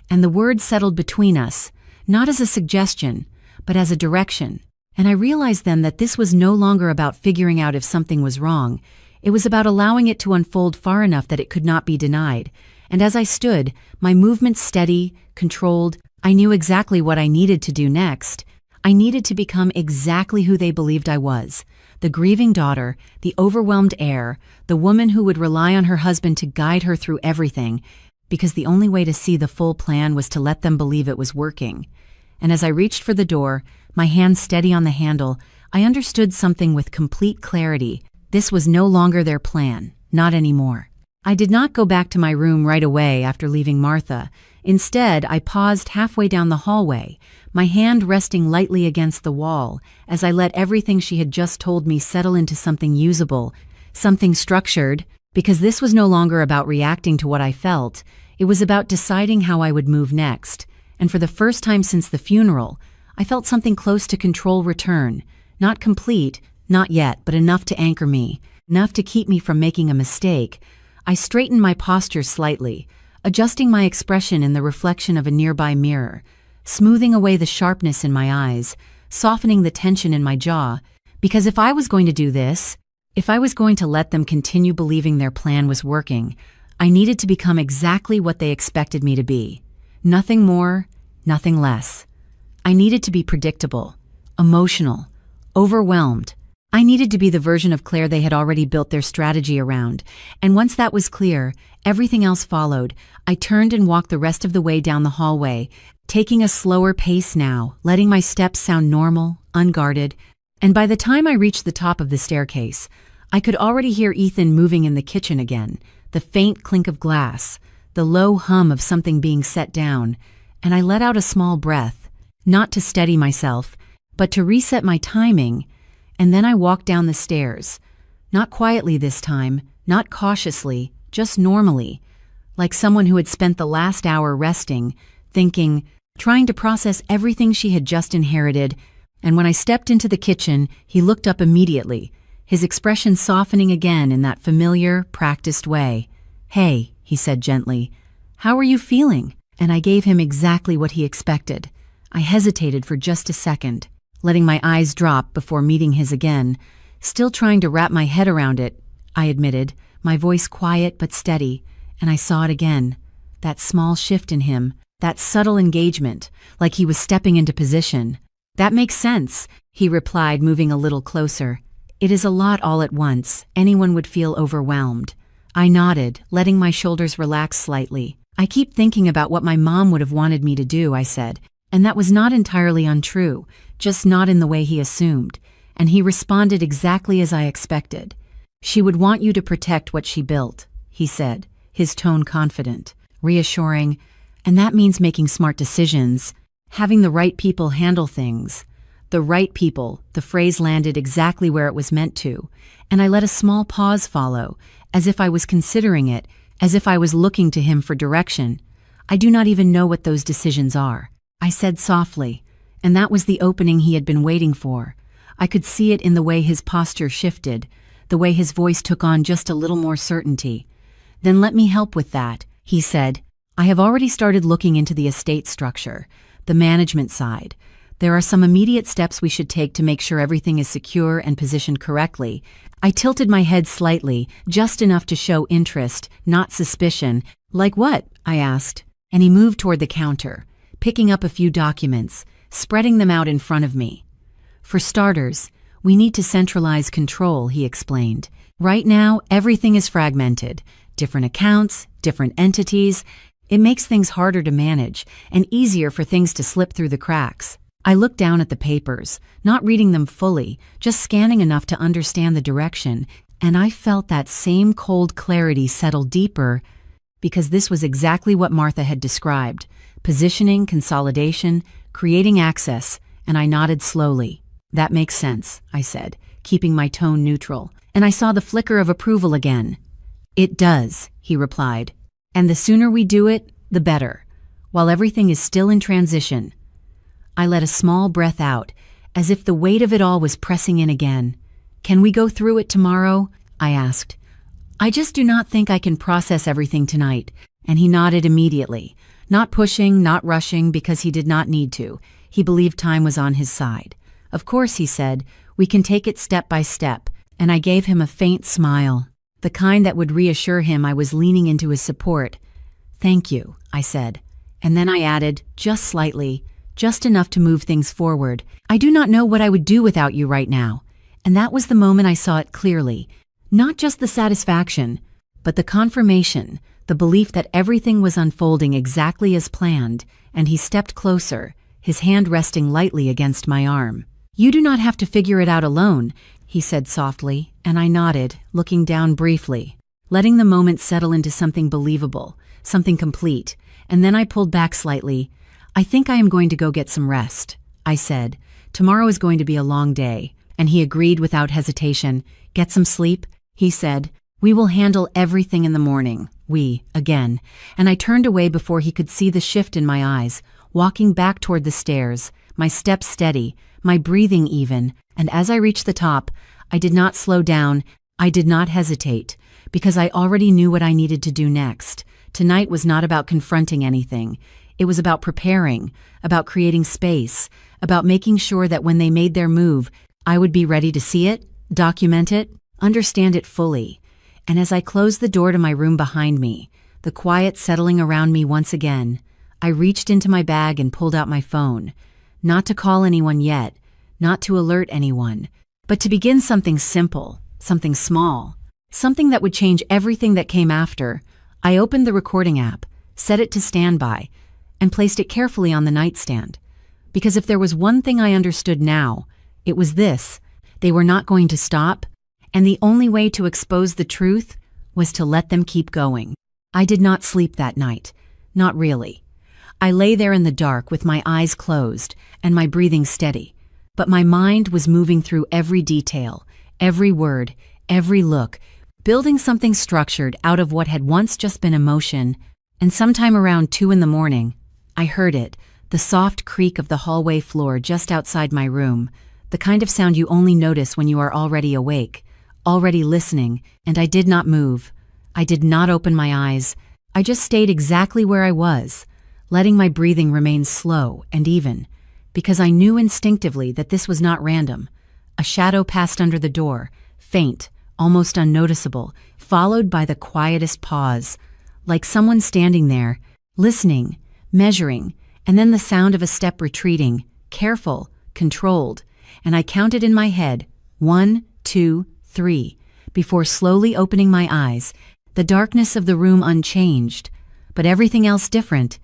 And the word settled between us, not as a suggestion, but as a direction. And I realized then that this was no longer about figuring out if something was wrong. It was about allowing it to unfold far enough that it could not be denied. And as I stood, my movements steady, controlled, I knew exactly what I needed to do next. I needed to become exactly who they believed I was. The grieving daughter, the overwhelmed heir, the woman who would rely on her husband to guide her through everything, because the only way to see the full plan was to let them believe it was working. and as I reached for the door, my hand steady on the handle, I understood something with complete clarity. This was no longer their plan, not anymore. I did not go back to my room right away after leaving Martha. Instead, I paused halfway down the hallway, my hand resting lightly against the wall, as I let everything she had just told me settle into something usable, something structured, because this was no longer about reacting to what I felt. It was about deciding how I would move next, and for the first time since the funeral, I felt something close to control return. Not complete, not yet, but enough to anchor me, enough to keep me from making a mistake. I straightened my posture slightly, adjusting my expression in the reflection of a nearby mirror, smoothing away the sharpness in my eyes, softening the tension in my jaw, because if I was going to do this, if I was going to let them continue believing their plan was working, I needed to become exactly what they expected me to be. Nothing more, nothing less. I needed to be predictable, emotional, overwhelmed. I needed to be the version of Claire they had already built their strategy around, and once that was clear, everything else followed. I turned and walked the rest of the way down the hallway, taking a slower pace now, letting my steps sound normal, unguarded, and by the time I reached the top of the staircase, I could already hear Ethan moving in the kitchen again, the faint clink of glass, the low hum of something being set down, and I let out a small breath, not to steady myself, but to reset my timing, and then I walked down the stairs, not quietly this time, not cautiously, just normally, like someone who had spent the last hour resting, thinking, trying to process everything she had just inherited. And when I stepped into the kitchen, he looked up immediately, his expression softening again in that familiar, practiced way. "Hey," he said gently, "how are you feeling?" And I gave him exactly what he expected. I hesitated for just a second, letting my eyes drop before meeting his again. Still trying to wrap my head around it, I admitted, my voice quiet but steady, and I saw it again. That small shift in him, that subtle engagement, like he was stepping into position. "That makes sense," he replied, moving a little closer. "It is a lot all at once. Anyone would feel overwhelmed." I nodded, letting my shoulders relax slightly. "I keep thinking about what my mom would have wanted me to do," I said, and that was not entirely untrue, just not in the way he assumed, and he responded exactly as I expected. "She would want you to protect what she built," he said, his tone confident, reassuring, "and that means making smart decisions, having the right people handle things." The right people, the phrase landed exactly where it was meant to, and I let a small pause follow, as if I was considering it, as if I was looking to him for direction. "I do not even know what those decisions are," I said softly, and that was the opening he had been waiting for. I could see it in the way his posture shifted, the way his voice took on just a little more certainty. "Then let me help with that," he said. "I have already started looking into the estate structure, the management side. There are some immediate steps we should take to make sure everything is secure and positioned correctly." I tilted my head slightly, just enough to show interest, not suspicion. "Like what?" I asked, and he moved toward the counter, picking up a few documents, spreading them out in front of me. "For starters, we need to centralize control," he explained. "Right now, everything is fragmented. Different accounts, different entities. It makes things harder to manage and easier for things to slip through the cracks." I looked down at the papers, not reading them fully, just scanning enough to understand the direction, and I felt that same cold clarity settle deeper, because this was exactly what Martha had described: positioning, consolidation, creating access, and I nodded slowly. "That makes sense," I said, keeping my tone neutral, and I saw the flicker of approval again. "It does," he replied, "and the sooner we do it, the better, while everything is still in transition." I let a small breath out, as if the weight of it all was pressing in again. "Can we go through it tomorrow?" I asked. "I just do not think I can process everything tonight," and he nodded immediately, not pushing, not rushing, because he did not need to. He believed time was on his side. "Of course," he said, "we can take it step by step," and I gave him a faint smile, the kind that would reassure him I was leaning into his support. "Thank you," I said, and then I added, just slightly, just enough to move things forward, "I do not know what I would do without you right now." And that was the moment I saw it clearly. Not just the satisfaction, but the confirmation, the belief that everything was unfolding exactly as planned, and he stepped closer, his hand resting lightly against my arm. "You do not have to figure it out alone," he said softly, and I nodded, looking down briefly, letting the moment settle into something believable, something complete, and then I pulled back slightly. "I think I am going to go get some rest," I said. "Tomorrow is going to be a long day," and he agreed without hesitation. "Get some sleep," he said. "We will handle everything in the morning." Again, and I turned away before he could see the shift in my eyes, walking back toward the stairs, my steps steady, my breathing even, and as I reached the top, I did not slow down, I did not hesitate, because I already knew what I needed to do next. Tonight was not about confronting anything. It was about preparing, about creating space, about making sure that when they made their move, I would be ready to see it, document it, understand it fully. And as I closed the door to my room behind me, the quiet settling around me once again, I reached into my bag and pulled out my phone. Not to call anyone yet, not to alert anyone, but to begin something simple, something small, something that would change everything that came after. I opened the recording app, set it to standby, and placed it carefully on the nightstand. Because if there was one thing I understood now, it was this: they were not going to stop, and the only way to expose the truth was to let them keep going. I did not sleep that night. Not really. I lay there in the dark with my eyes closed and my breathing steady, but my mind was moving through every detail, every word, every look, building something structured out of what had once just been emotion. And sometime around 2 a.m, I heard it, the soft creak of the hallway floor just outside my room, the kind of sound you only notice when you are already awake, already listening, and I did not move. I did not open my eyes. I just stayed exactly where I was, letting my breathing remain slow and even, because I knew instinctively that this was not random. A shadow passed under the door, faint, almost unnoticeable, followed by the quietest pause, like someone standing there, listening, measuring, and then the sound of a step retreating, careful, controlled, and I counted in my head, 1, 2, 3, before slowly opening my eyes, the darkness of the room unchanged, but everything else different,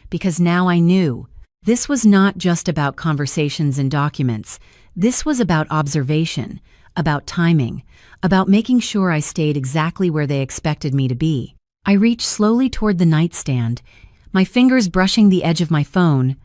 because now I knew. This was not just about conversations and documents. This was about observation, about timing, about making sure I stayed exactly where they expected me to be. I reached slowly toward the nightstand, my fingers brushing the edge of my phone,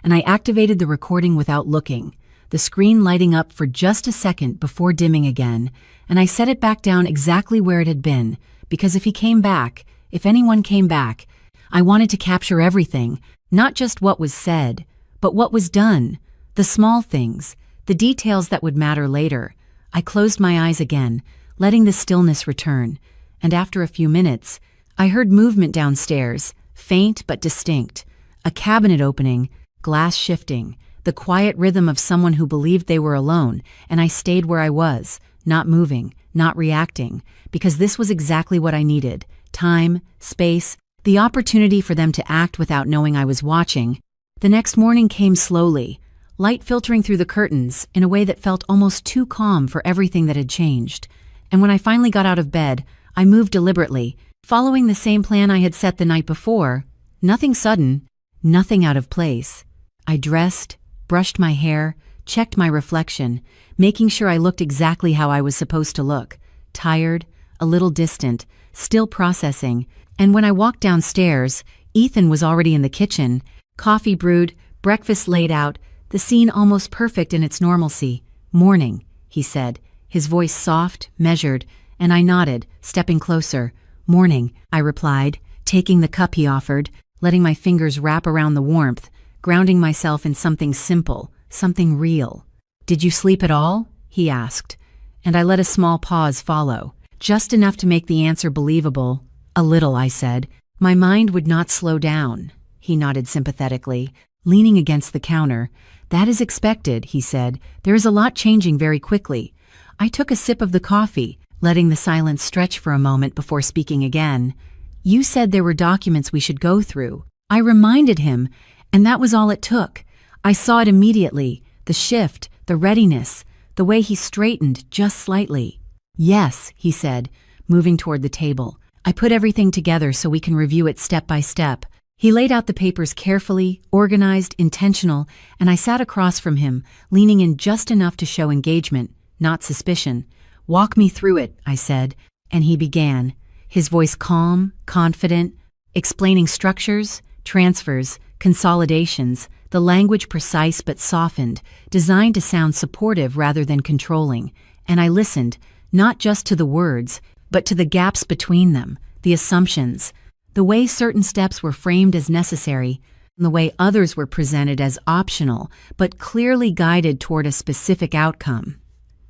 and I activated the recording without looking, the screen lighting up for just a second before dimming again, and I set it back down exactly where it had been, because if he came back, if anyone came back, I wanted to capture everything, not just what was said, but what was done, the small things, the details that would matter later. I closed my eyes again, letting the stillness return, and after a few minutes, I heard movement downstairs, faint but distinct, a cabinet opening, glass shifting, the quiet rhythm of someone who believed they were alone, and I stayed where I was, not moving, not reacting, because this was exactly what I needed: time, space, the opportunity for them to act without knowing I was watching. The next morning came slowly, light filtering through the curtains in a way that felt almost too calm for everything that had changed. And when I finally got out of bed, I moved deliberately, following the same plan I had set the night before. Nothing sudden, nothing out of place. I dressed, brushed my hair, checked my reflection, making sure I looked exactly how I was supposed to look: tired, a little distant, still processing. And when I walked downstairs, Ethan was already in the kitchen, coffee brewed, breakfast laid out, the scene almost perfect in its normalcy. "Morning," he said, his voice soft, measured, and I nodded, stepping closer. "Morning," I replied, taking the cup he offered, letting my fingers wrap around the warmth, grounding myself in something simple, something real. "Did you sleep at all?" he asked, and I let a small pause follow, just enough to make the answer believable. "A little," I said. "My mind would not slow down." He nodded sympathetically, leaning against the counter. "That is expected," he said. "There is a lot changing very quickly." I took a sip of the coffee, letting the silence stretch for a moment before speaking again. "You said there were documents we should go through." I reminded him, and that was all it took. I saw it immediately, the shift, the readiness, the way he straightened just slightly. "Yes," he said, moving toward the table. "I put everything together so we can review it step by step." He laid out the papers carefully, organized, intentional, and I sat across from him, leaning in just enough to show engagement, not suspicion. "Walk me through it," I said, and he began, his voice calm, confident, explaining structures, transfers, consolidations, the language precise but softened, designed to sound supportive rather than controlling. And I listened, not just to the words, but to the gaps between them, the assumptions, the way certain steps were framed as necessary, and the way others were presented as optional, but clearly guided toward a specific outcome.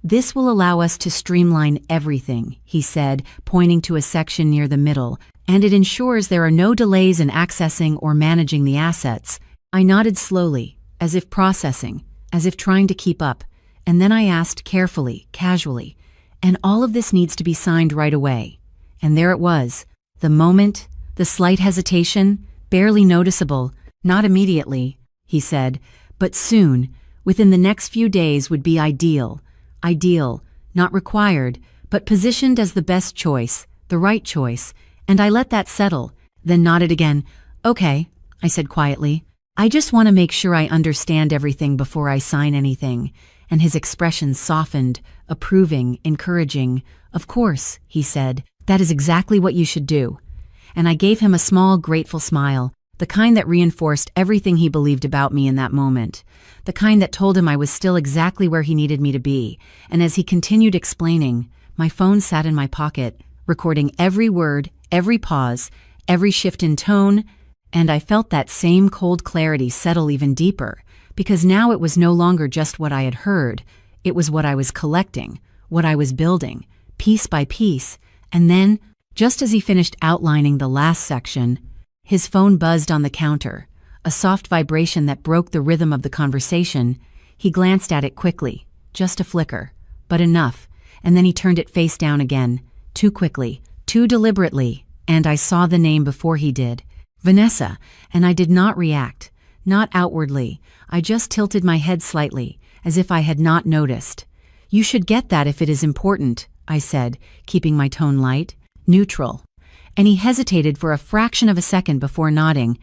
"This will allow us to streamline everything," he said, pointing to a section near the middle, "and it ensures there are no delays in accessing or managing the assets." I nodded slowly, as if processing, as if trying to keep up, and then I asked carefully, casually, "And all of this needs to be signed right away?" And there it was, the moment, the slight hesitation, barely noticeable. "Not immediately," he said, "but soon, within the next few days would be ideal. Ideal, not required, but positioned as the best choice, the right choice." And I let that settle, then nodded again. "Okay," I said quietly. "I just want to make sure I understand everything before I sign anything." And his expression softened, approving, encouraging. "Of course," he said, "that is exactly what you should do." And I gave him a small, grateful smile, the kind that reinforced everything he believed about me in that moment, the kind that told him I was still exactly where he needed me to be. And as he continued explaining, my phone sat in my pocket, recording every word, every pause, every shift in tone, and I felt that same cold clarity settle even deeper, because now it was no longer just what I had heard, it was what I was collecting, what I was building, piece by piece. And then, just as he finished outlining the last section, his phone buzzed on the counter, a soft vibration that broke the rhythm of the conversation. He glanced at it quickly, just a flicker, but enough, and then he turned it face down again, too quickly, too deliberately, and I saw the name before he did. Vanessa, and I did not react, not outwardly. I just tilted my head slightly, as if I had not noticed. "You should get that if it is important," I said, keeping my tone light, neutral. And he hesitated for a fraction of a second before nodding.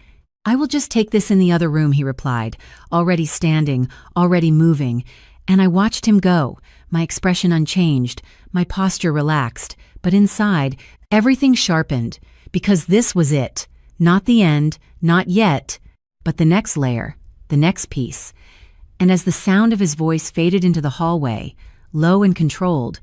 "I will just take this in the other room," he replied, already standing, already moving. And I watched him go, my expression unchanged, my posture relaxed, but inside, everything sharpened, because this was it. Not the end, not yet, but the next layer, the next piece. And as the sound of his voice faded into the hallway, low and controlled,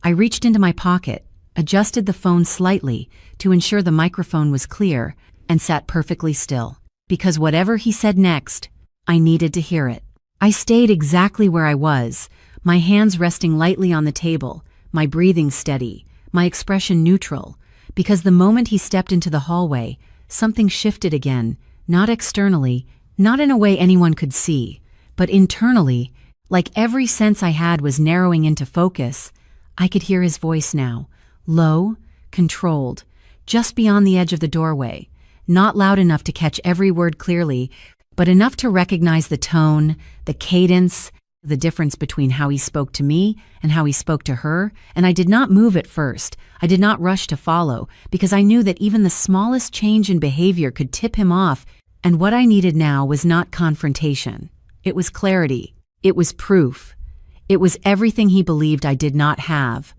I reached into my pocket, adjusted the phone slightly to ensure the microphone was clear, and sat perfectly still. Because whatever he said next, I needed to hear it. I stayed exactly where I was, my hands resting lightly on the table, my breathing steady, my expression neutral, because the moment he stepped into the hallway, something shifted again, not externally, not in a way anyone could see, but internally, like every sense I had was narrowing into focus. I could hear his voice now, low, controlled, just beyond the edge of the doorway, not loud enough to catch every word clearly, but enough to recognize the tone, the cadence, the difference between how he spoke to me and how he spoke to her. And I did not move at first. I did not rush to follow, because I knew that even the smallest change in behavior could tip him off. And what I needed now was not confrontation. It was clarity. It was proof. It was everything he believed I did not have.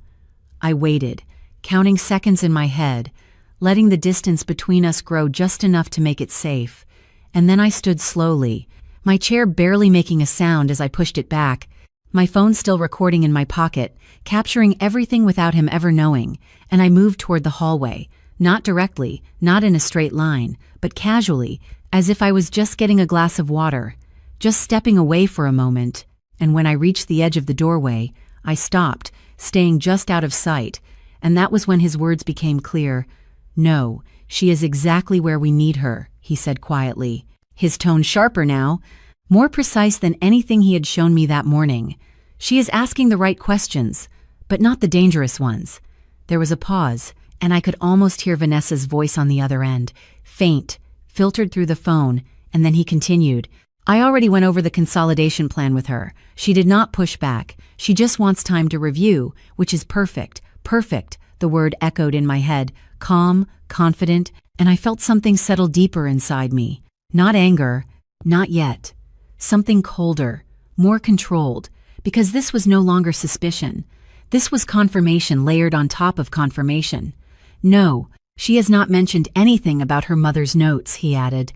I waited, counting seconds in my head, letting the distance between us grow just enough to make it safe. And then I stood slowly, my chair barely making a sound as I pushed it back, my phone still recording in my pocket, capturing everything without him ever knowing, and I moved toward the hallway, not directly, not in a straight line, but casually, as if I was just getting a glass of water, just stepping away for a moment. And when I reached the edge of the doorway, I stopped, staying just out of sight, and that was when his words became clear. "No, she is exactly where we need her," he said quietly, his tone sharper now, more precise than anything he had shown me that morning. "She is asking the right questions, but not the dangerous ones." There was a pause, and I could almost hear Vanessa's voice on the other end, faint, filtered through the phone, and then he continued. "I already went over the consolidation plan with her. She did not push back. She just wants time to review, which is perfect, perfect," the word echoed in my head, calm, confident, and I felt something settle deeper inside me. Not anger, not yet. Something colder, more controlled, because this was no longer suspicion. This was confirmation layered on top of confirmation. No, she has not mentioned anything about her mother's notes, he added.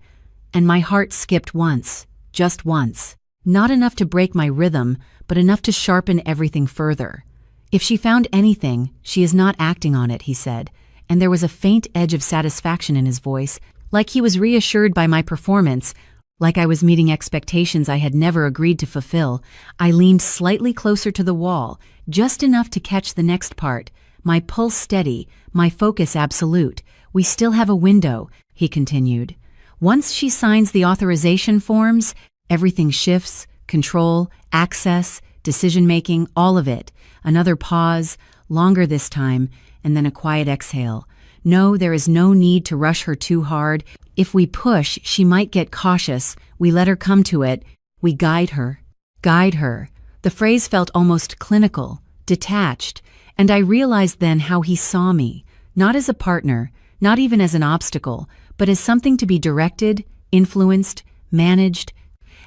And my heart skipped once, just once. Not enough to break my rhythm, but enough to sharpen everything further. If she found anything, she is not acting on it, he said, and there was a faint edge of satisfaction in his voice, like he was reassured by my performance, like I was meeting expectations I had never agreed to fulfill. I leaned slightly closer to the wall, just enough to catch the next part, my pulse steady, my focus absolute. We still have a window, he continued. Once she signs the authorization forms, everything shifts, control, access, decision-making, all of it. Another pause, longer this time, and then a quiet exhale. No, there is no need to rush her too hard. If we push, she might get cautious. We let her come to it. We guide her. Guide her. The phrase felt almost clinical, detached, and I realized then how he saw me, not as a partner, not even as an obstacle, but as something to be directed, influenced, managed.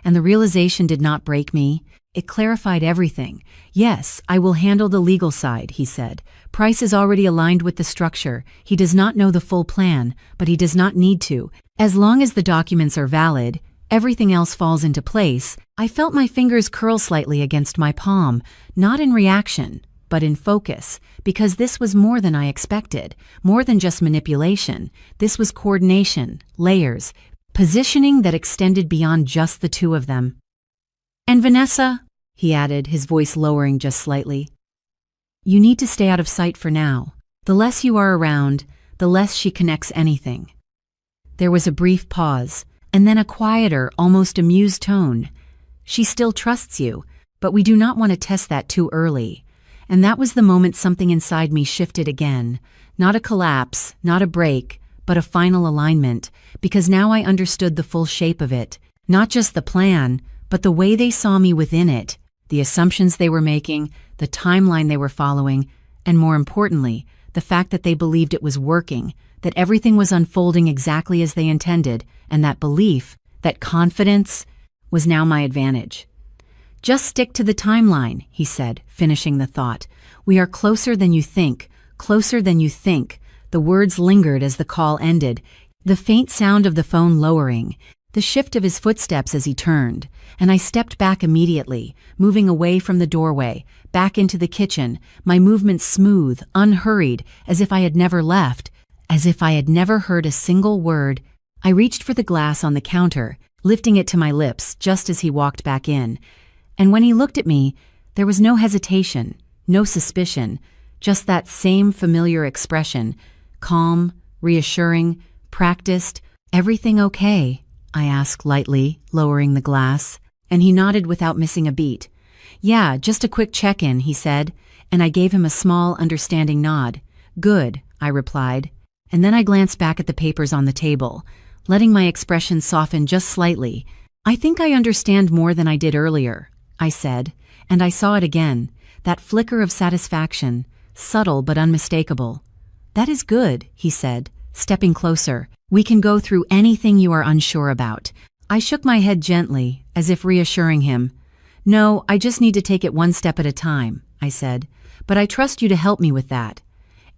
And the realization did not break me. It clarified everything. Yes, I will handle the legal side, he said. Price is already aligned with the structure. He does not know the full plan, but he does not need to. As long as the documents are valid, everything else falls into place. I felt my fingers curl slightly against my palm, not in reaction, but in focus, because this was more than I expected, more than just manipulation. This was coordination, layers, positioning that extended beyond just the two of them. And Vanessa, he added, his voice lowering just slightly, you need to stay out of sight for now. The less you are around, the less she connects anything. There was a brief pause, and then a quieter, almost amused tone. She still trusts you, but we do not want to test that too early. And that was the moment something inside me shifted again. Not a collapse, not a break, but a final alignment, because now I understood the full shape of it. Not just the plan, but the way they saw me within it, the assumptions they were making, the timeline they were following, and more importantly, the fact that they believed it was working, that everything was unfolding exactly as they intended, and that belief, that confidence, was now my advantage. Just stick to the timeline, he said, finishing the thought. We are closer than you think, closer than you think. The words lingered as the call ended, the faint sound of the phone lowering, the shift of his footsteps as he turned, and I stepped back immediately, moving away from the doorway, back into the kitchen, my movements smooth, unhurried, as if I had never left, as if I had never heard a single word. I reached for the glass on the counter, lifting it to my lips just as he walked back in. And when he looked at me, there was no hesitation, no suspicion, just that same familiar expression, calm, reassuring, practiced. Everything okay? I asked lightly, lowering the glass, and he nodded without missing a beat. Yeah, just a quick check-in, he said, and I gave him a small, understanding nod. Good, I replied, and then I glanced back at the papers on the table, letting my expression soften just slightly. I think I understand more than I did earlier, I said, and I saw it again, that flicker of satisfaction, subtle but unmistakable. That is good, he said, stepping closer. We can go through anything you are unsure about. I shook my head gently, as if reassuring him. No, I just need to take it one step at a time, I said, but I trust you to help me with that.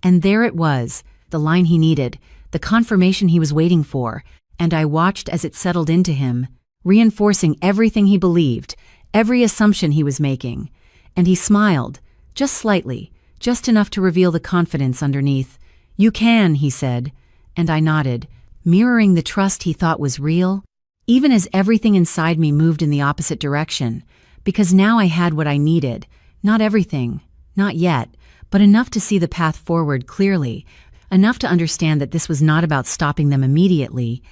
And there it was, the line he needed, the confirmation he was waiting for, and I watched as it settled into him, reinforcing everything he believed, every assumption he was making. And he smiled, just slightly, just enough to reveal the confidence underneath. You can, he said, and I nodded, mirroring the trust he thought was real, even as everything inside me moved in the opposite direction, because now I had what I needed, not everything, not yet, but enough to see the path forward clearly, enough to understand that this was not about stopping them immediately.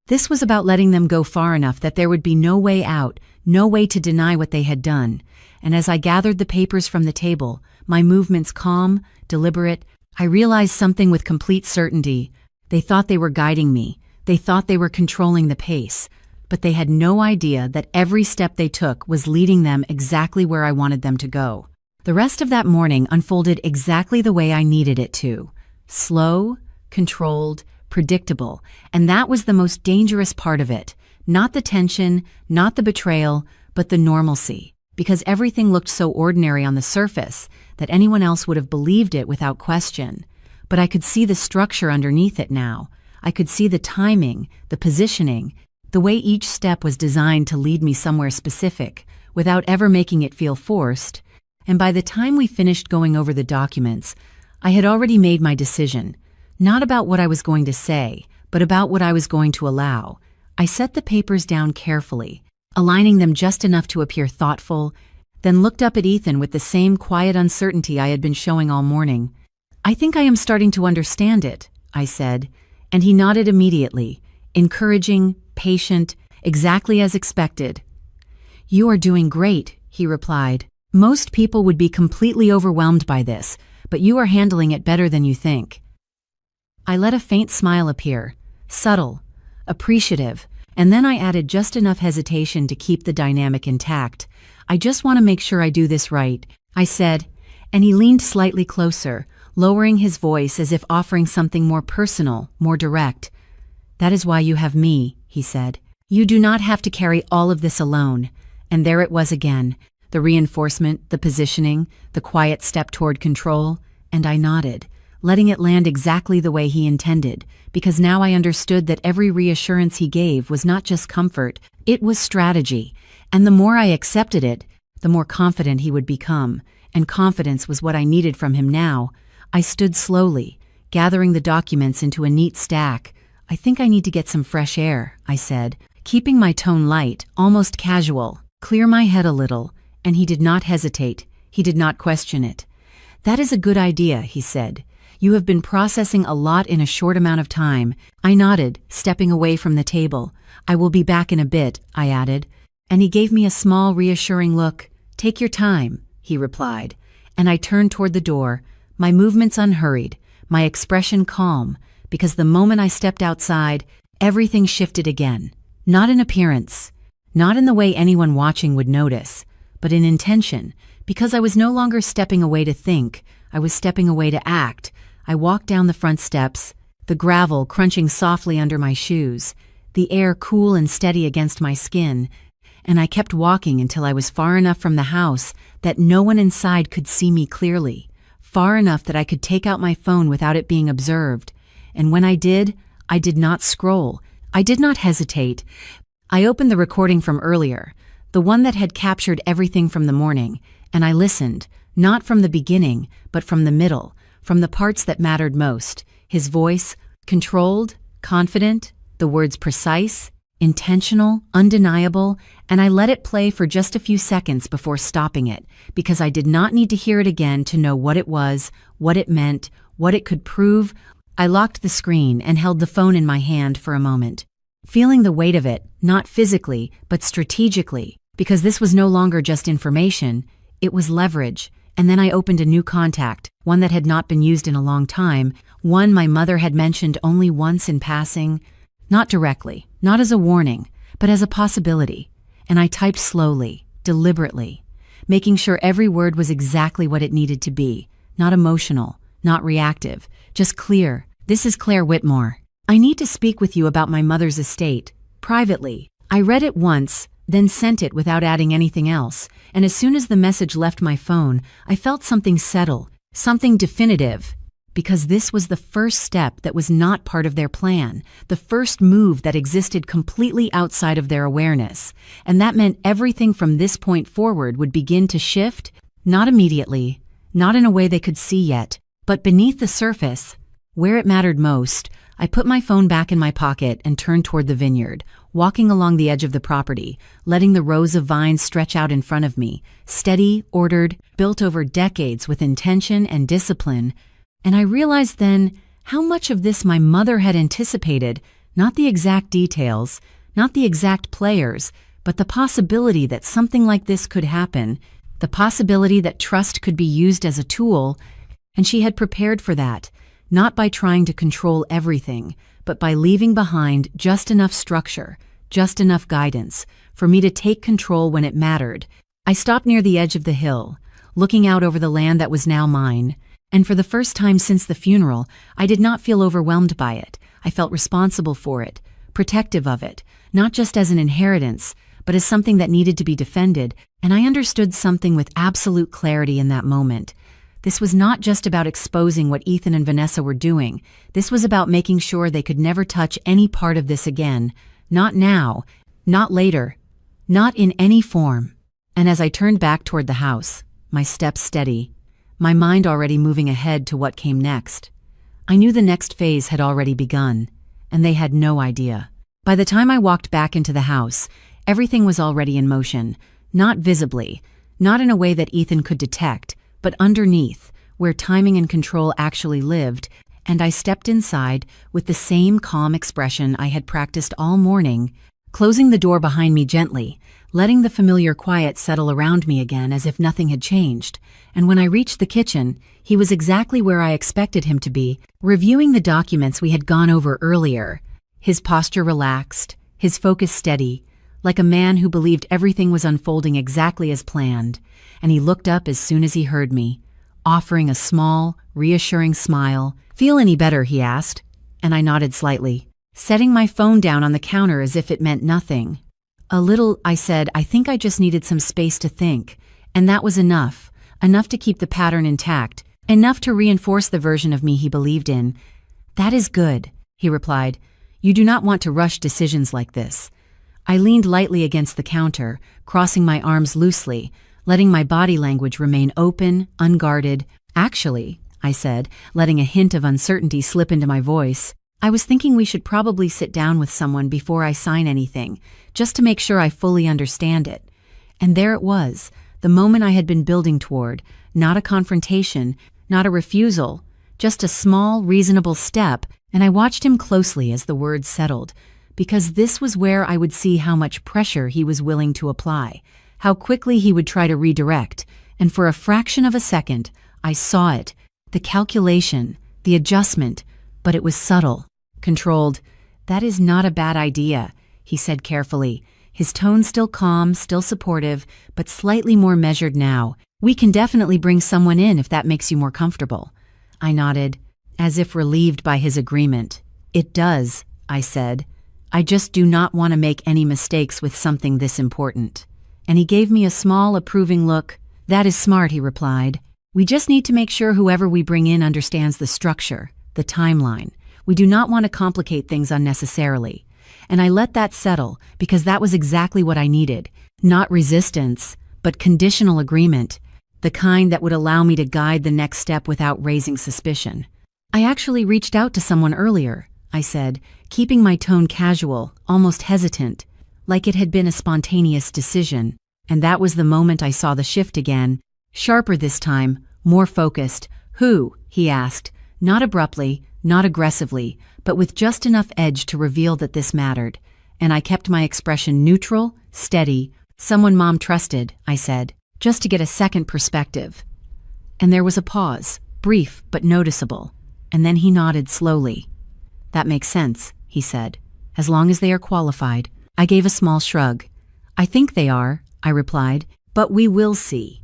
This was about letting them go far enough that there would be no way out, no way to deny what they had done. And as I gathered the papers from the table, my movements calm, deliberate, I realized something with complete certainty. They thought they were guiding me. They thought they were controlling the pace. But they had no idea that every step they took was leading them exactly where I wanted them to go. The rest of that morning unfolded exactly the way I needed it to. Slow, controlled, predictable, and that was the most dangerous part of it. Not the tension, not the betrayal, but the normalcy. Because everything looked so ordinary on the surface that anyone else would have believed it without question. But I could see the structure underneath it now. I could see the timing, the positioning, the way each step was designed to lead me somewhere specific, without ever making it feel forced. And by the time we finished going over the documents, I had already made my decision, not about what I was going to say, but about what I was going to allow. I set the papers down carefully, aligning them just enough to appear thoughtful, then looked up at Ethan with the same quiet uncertainty I had been showing all morning. "I think I am starting to understand it," I said, and he nodded immediately, encouraging, patient, exactly as expected. "You are doing great," he replied. "Most people would be completely overwhelmed by this, but you are handling it better than you think." I let a faint smile appear, subtle, appreciative, and then I added just enough hesitation to keep the dynamic intact. "I just want to make sure I do this right," I said, and he leaned slightly closer, lowering his voice as if offering something more personal, more direct. "That is why you have me," he said. "You do not have to carry all of this alone." And there it was again, the reinforcement, the positioning, the quiet step toward control, and I nodded, letting it land exactly the way he intended, because now I understood that every reassurance he gave was not just comfort, it was strategy, and the more I accepted it, the more confident he would become, and confidence was what I needed from him now. I stood slowly, gathering the documents into a neat stack. "I think I need to get some fresh air," I said, keeping my tone light, almost casual, clear my head a little, and he did not hesitate. He did not question it. "That is a good idea," he said. "You have been processing a lot in a short amount of time." I nodded, stepping away from the table. "I will be back in a bit," I added, and he gave me a small, reassuring look. "Take your time," he replied, and I turned toward the door, my movements unhurried, my expression calm, because the moment I stepped outside, everything shifted again. Not in appearance, not in the way anyone watching would notice, but in intention, because I was no longer stepping away to think, I was stepping away to act. I walked down the front steps, the gravel crunching softly under my shoes, the air cool and steady against my skin, and I kept walking until I was far enough from the house that no one inside could see me clearly, far enough that I could take out my phone without it being observed. And when I did not scroll. I did not hesitate. I opened the recording from earlier, the one that had captured everything from the morning, and I listened, not from the beginning, but from the middle, from the parts that mattered most. His voice, controlled, confident, the words precise, intentional, undeniable, and I let it play for just a few seconds before stopping it, because I did not need to hear it again to know what it was, what it meant, what it could prove. I locked the screen and held the phone in my hand for a moment, feeling the weight of it, not physically, but strategically, because this was no longer just information, it was leverage. And then I opened a new contact, one that had not been used in a long time, one my mother had mentioned only once in passing, not directly, not as a warning, but as a possibility. And I typed slowly, deliberately, making sure every word was exactly what it needed to be, not emotional, not reactive, just clear. "This is Claire Whitmore. I need to speak with you about my mother's estate, privately." I read it once, then sent it without adding anything else, and as soon as the message left my phone, I felt something settle, something definitive, because this was the first step that was not part of their plan, the first move that existed completely outside of their awareness, and that meant everything from this point forward would begin to shift, not immediately, not in a way they could see yet, but beneath the surface, where it mattered most. I put my phone back in my pocket and turned toward the vineyard, walking along the edge of the property, letting the rows of vines stretch out in front of me, steady, ordered, built over decades with intention and discipline. And I realized then how much of this my mother had anticipated, not the exact details, not the exact players, but the possibility that something like this could happen, the possibility that trust could be used as a tool, and she had prepared for that, not by trying to control everything, but by leaving behind just enough structure, just enough guidance, for me to take control when it mattered. I stopped near the edge of the hill, looking out over the land that was now mine, and for the first time since the funeral, I did not feel overwhelmed by it. I felt responsible for it, protective of it, not just as an inheritance, but as something that needed to be defended, and I understood something with absolute clarity in that moment. This was not just about exposing what Ethan and Vanessa were doing. This was about making sure they could never touch any part of this again. Not now, not later, not in any form. And as I turned back toward the house, my steps steady, my mind already moving ahead to what came next, I knew the next phase had already begun, and they had no idea. By the time I walked back into the house, everything was already in motion, not visibly, not in a way that Ethan could detect, but underneath, where timing and control actually lived, and I stepped inside with the same calm expression I had practiced all morning, closing the door behind me gently, letting the familiar quiet settle around me again as if nothing had changed. And when I reached the kitchen, he was exactly where I expected him to be, reviewing the documents we had gone over earlier. His posture relaxed, his focus steady, like a man who believed everything was unfolding exactly as planned, and he looked up as soon as he heard me, offering a small, reassuring smile. "Feel any better?" he asked, and I nodded slightly, setting my phone down on the counter as if it meant nothing. "A little," I said. "I think I just needed some space to think, and that was enough to keep the pattern intact, enough to reinforce the version of me he believed in." "That is good," he replied. "You do not want to rush decisions like this." I leaned lightly against the counter, crossing my arms loosely, letting my body language remain open, unguarded. "Actually," I said, letting a hint of uncertainty slip into my voice, "I was thinking we should probably sit down with someone before I sign anything, just to make sure I fully understand it." And there it was, the moment I had been building toward, not a confrontation, not a refusal, just a small, reasonable step, and I watched him closely as the words settled, because this was where I would see how much pressure he was willing to apply, how quickly he would try to redirect, and for a fraction of a second, I saw it, the calculation, the adjustment, but it was subtle, controlled. "That is not a bad idea," he said carefully, his tone still calm, still supportive, but slightly more measured now. "We can definitely bring someone in if that makes you more comfortable." I nodded, as if relieved by his agreement. "It does," I said. "I just do not want to make any mistakes with something this important." And he gave me a small, approving look. "That is smart," he replied. "We just need to make sure whoever we bring in understands the structure, the timeline. We do not want to complicate things unnecessarily." And I let that settle, because that was exactly what I needed. Not resistance, but conditional agreement, the kind that would allow me to guide the next step without raising suspicion. "I actually reached out to someone earlier," I said, keeping my tone casual, almost hesitant, like it had been a spontaneous decision. And that was the moment I saw the shift again, sharper this time, more focused. "Who?" he asked, not abruptly, not aggressively, but with just enough edge to reveal that this mattered. And I kept my expression neutral, steady. "Someone Mom trusted," I said, just to get a second perspective. And there was a pause, brief but noticeable, and then he nodded slowly. "That makes sense," he said, "as long as they are qualified." I gave a small shrug. "I think they are," I replied, "but we will see."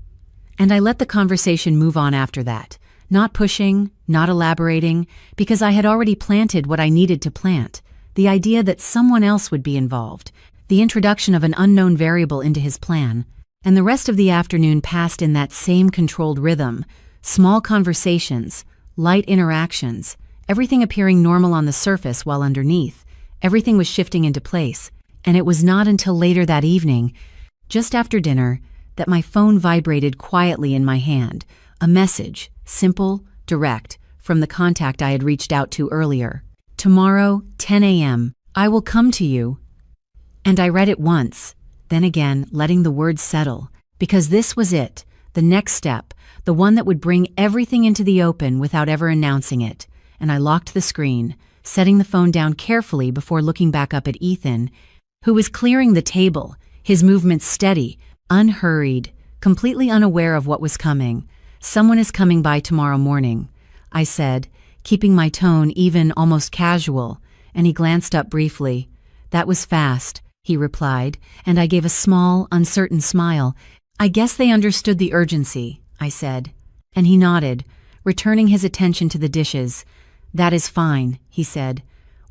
And I let the conversation move on after that, not pushing, not elaborating, because I had already planted what I needed to plant, the idea that someone else would be involved, the introduction of an unknown variable into his plan. And the rest of the afternoon passed in that same controlled rhythm, small conversations, light interactions, everything appearing normal on the surface while underneath, everything was shifting into place. And it was not until later that evening, just after dinner, that my phone vibrated quietly in my hand, a message, simple, direct, from the contact I had reached out to earlier. "Tomorrow, 10 a.m., I will come to you." And I read it once, then again, letting the words settle, because this was it, the next step, the one that would bring everything into the open without ever announcing it. And I locked the screen, setting the phone down carefully before looking back up at Ethan, who was clearing the table, his movements steady, unhurried, completely unaware of what was coming. "Someone is coming by tomorrow morning," I said, keeping my tone even, almost casual, and he glanced up briefly. "That was fast," he replied, and I gave a small, uncertain smile. "I guess they understood the urgency," I said. And he nodded, returning his attention to the dishes. "That is fine," he said.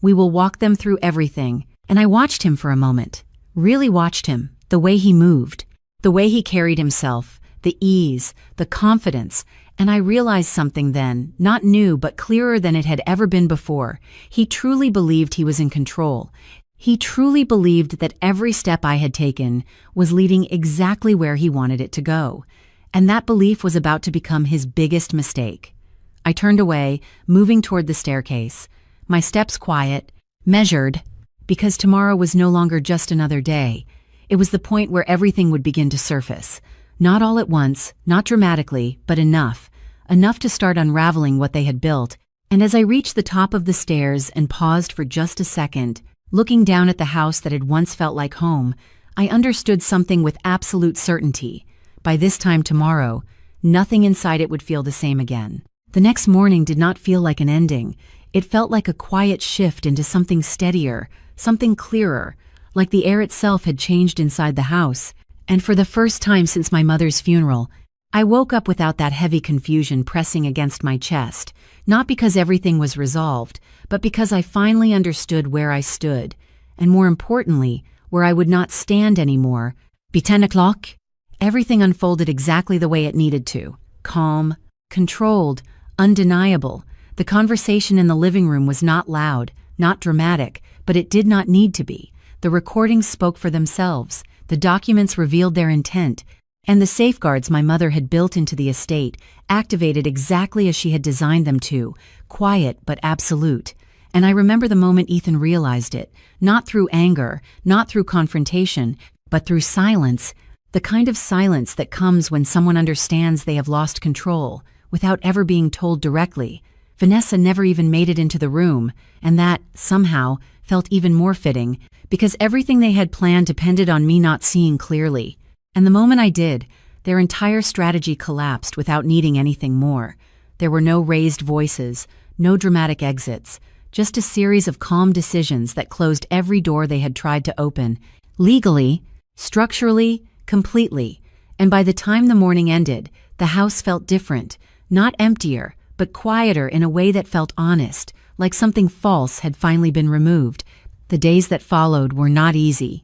We will walk them through everything. And I watched him for a moment. Really watched him. The way he moved. The way he carried himself. The ease. The confidence. And I realized something then, not new but clearer than it had ever been before. He truly believed he was in control. He truly believed that every step I had taken was leading exactly where he wanted it to go. And that belief was about to become his biggest mistake. I turned away, moving toward the staircase. My steps quiet, measured, because tomorrow was no longer just another day. It was the point where everything would begin to surface. Not all at once, not dramatically, but enough. Enough to start unraveling what they had built. And as I reached the top of the stairs and paused for just a second, looking down at the house that had once felt like home, I understood something with absolute certainty. By this time tomorrow, nothing inside it would feel the same again. The next morning did not feel like an ending. It felt like a quiet shift into something steadier, something clearer, like the air itself had changed inside the house. And for the first time since my mother's funeral, I woke up without that heavy confusion pressing against my chest, not because everything was resolved, but because I finally understood where I stood, and more importantly, where I would not stand anymore. Be 10 o'clock? Everything unfolded exactly the way it needed to. Calm, controlled, undeniable. The conversation in the living room was not loud, not dramatic, but it did not need to be. The recordings spoke for themselves. The documents revealed their intent, and the safeguards my mother had built into the estate activated exactly as she had designed them to, quiet but absolute. And I remember the moment Ethan realized it, not through anger, not through confrontation, but through silence, the kind of silence that comes when someone understands they have lost control, without ever being told directly. Vanessa never even made it into the room, and that, somehow, felt even more fitting, because everything they had planned depended on me not seeing clearly. And the moment I did, their entire strategy collapsed without needing anything more. There were no raised voices, no dramatic exits, just a series of calm decisions that closed every door they had tried to open, legally, structurally, completely. And by the time the morning ended, the house felt different, not emptier, but quieter in a way that felt honest, like something false had finally been removed. The days that followed were not easy,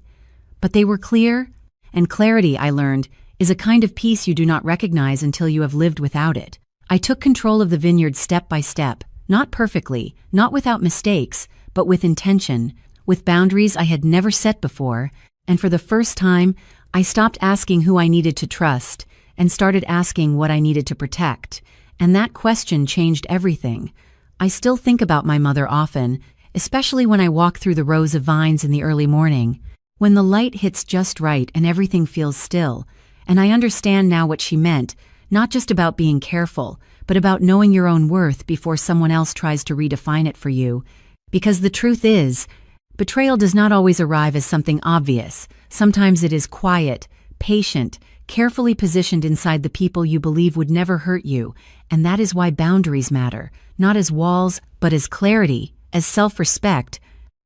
but they were clear, and clarity, I learned, is a kind of peace you do not recognize until you have lived without it. I took control of the vineyard step by step, not perfectly, not without mistakes, but with intention, with boundaries I had never set before, and for the first time, I stopped asking who I needed to trust and started asking what I needed to protect. And that question changed everything. I still think about my mother often, especially when I walk through the rows of vines in the early morning, when the light hits just right and everything feels still. And I understand now what she meant, not just about being careful, but about knowing your own worth before someone else tries to redefine it for you. Because the truth is, betrayal does not always arrive as something obvious. Sometimes it is quiet, patient, carefully positioned inside the people you believe would never hurt you. And that is why boundaries matter, not as walls, but as clarity, as self-respect,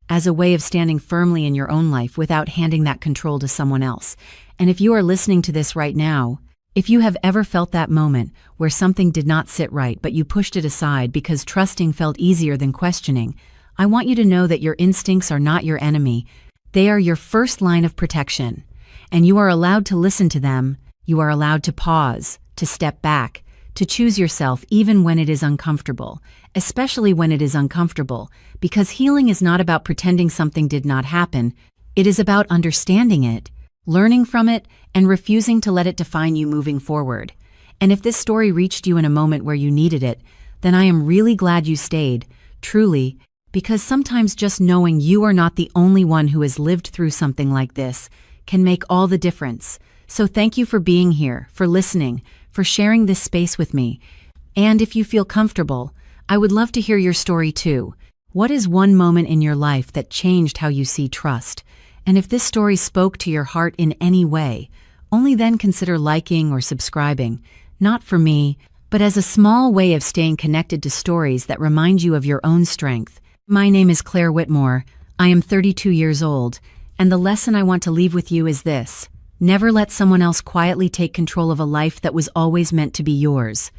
as a way of standing firmly in your own life without handing that control to someone else. And if you are listening to this right now, if you have ever felt that moment where something did not sit right but you pushed it aside because trusting felt easier than questioning, I want you to know that your instincts are not your enemy. They are your first line of protection. And you are allowed to listen to them. You are allowed to pause, to step back, to choose yourself even when it is uncomfortable, especially when it is uncomfortable, because healing is not about pretending something did not happen. It is about understanding it, learning from it, and refusing to let it define you moving forward. And if this story reached you in a moment where you needed it, then I am really glad you stayed, truly, because sometimes just knowing you are not the only one who has lived through something like this can make all the difference. So thank you for being here, for listening, for sharing this space with me. And if you feel comfortable, I would love to hear your story too. What is one moment in your life that changed how you see trust? And if this story spoke to your heart in any way, only then consider liking or subscribing, not for me, but as a small way of staying connected to stories that remind you of your own strength. My name is Claire Whitmore. I am 32 years old, and the lesson I want to leave with you is this: never let someone else quietly take control of a life that was always meant to be yours.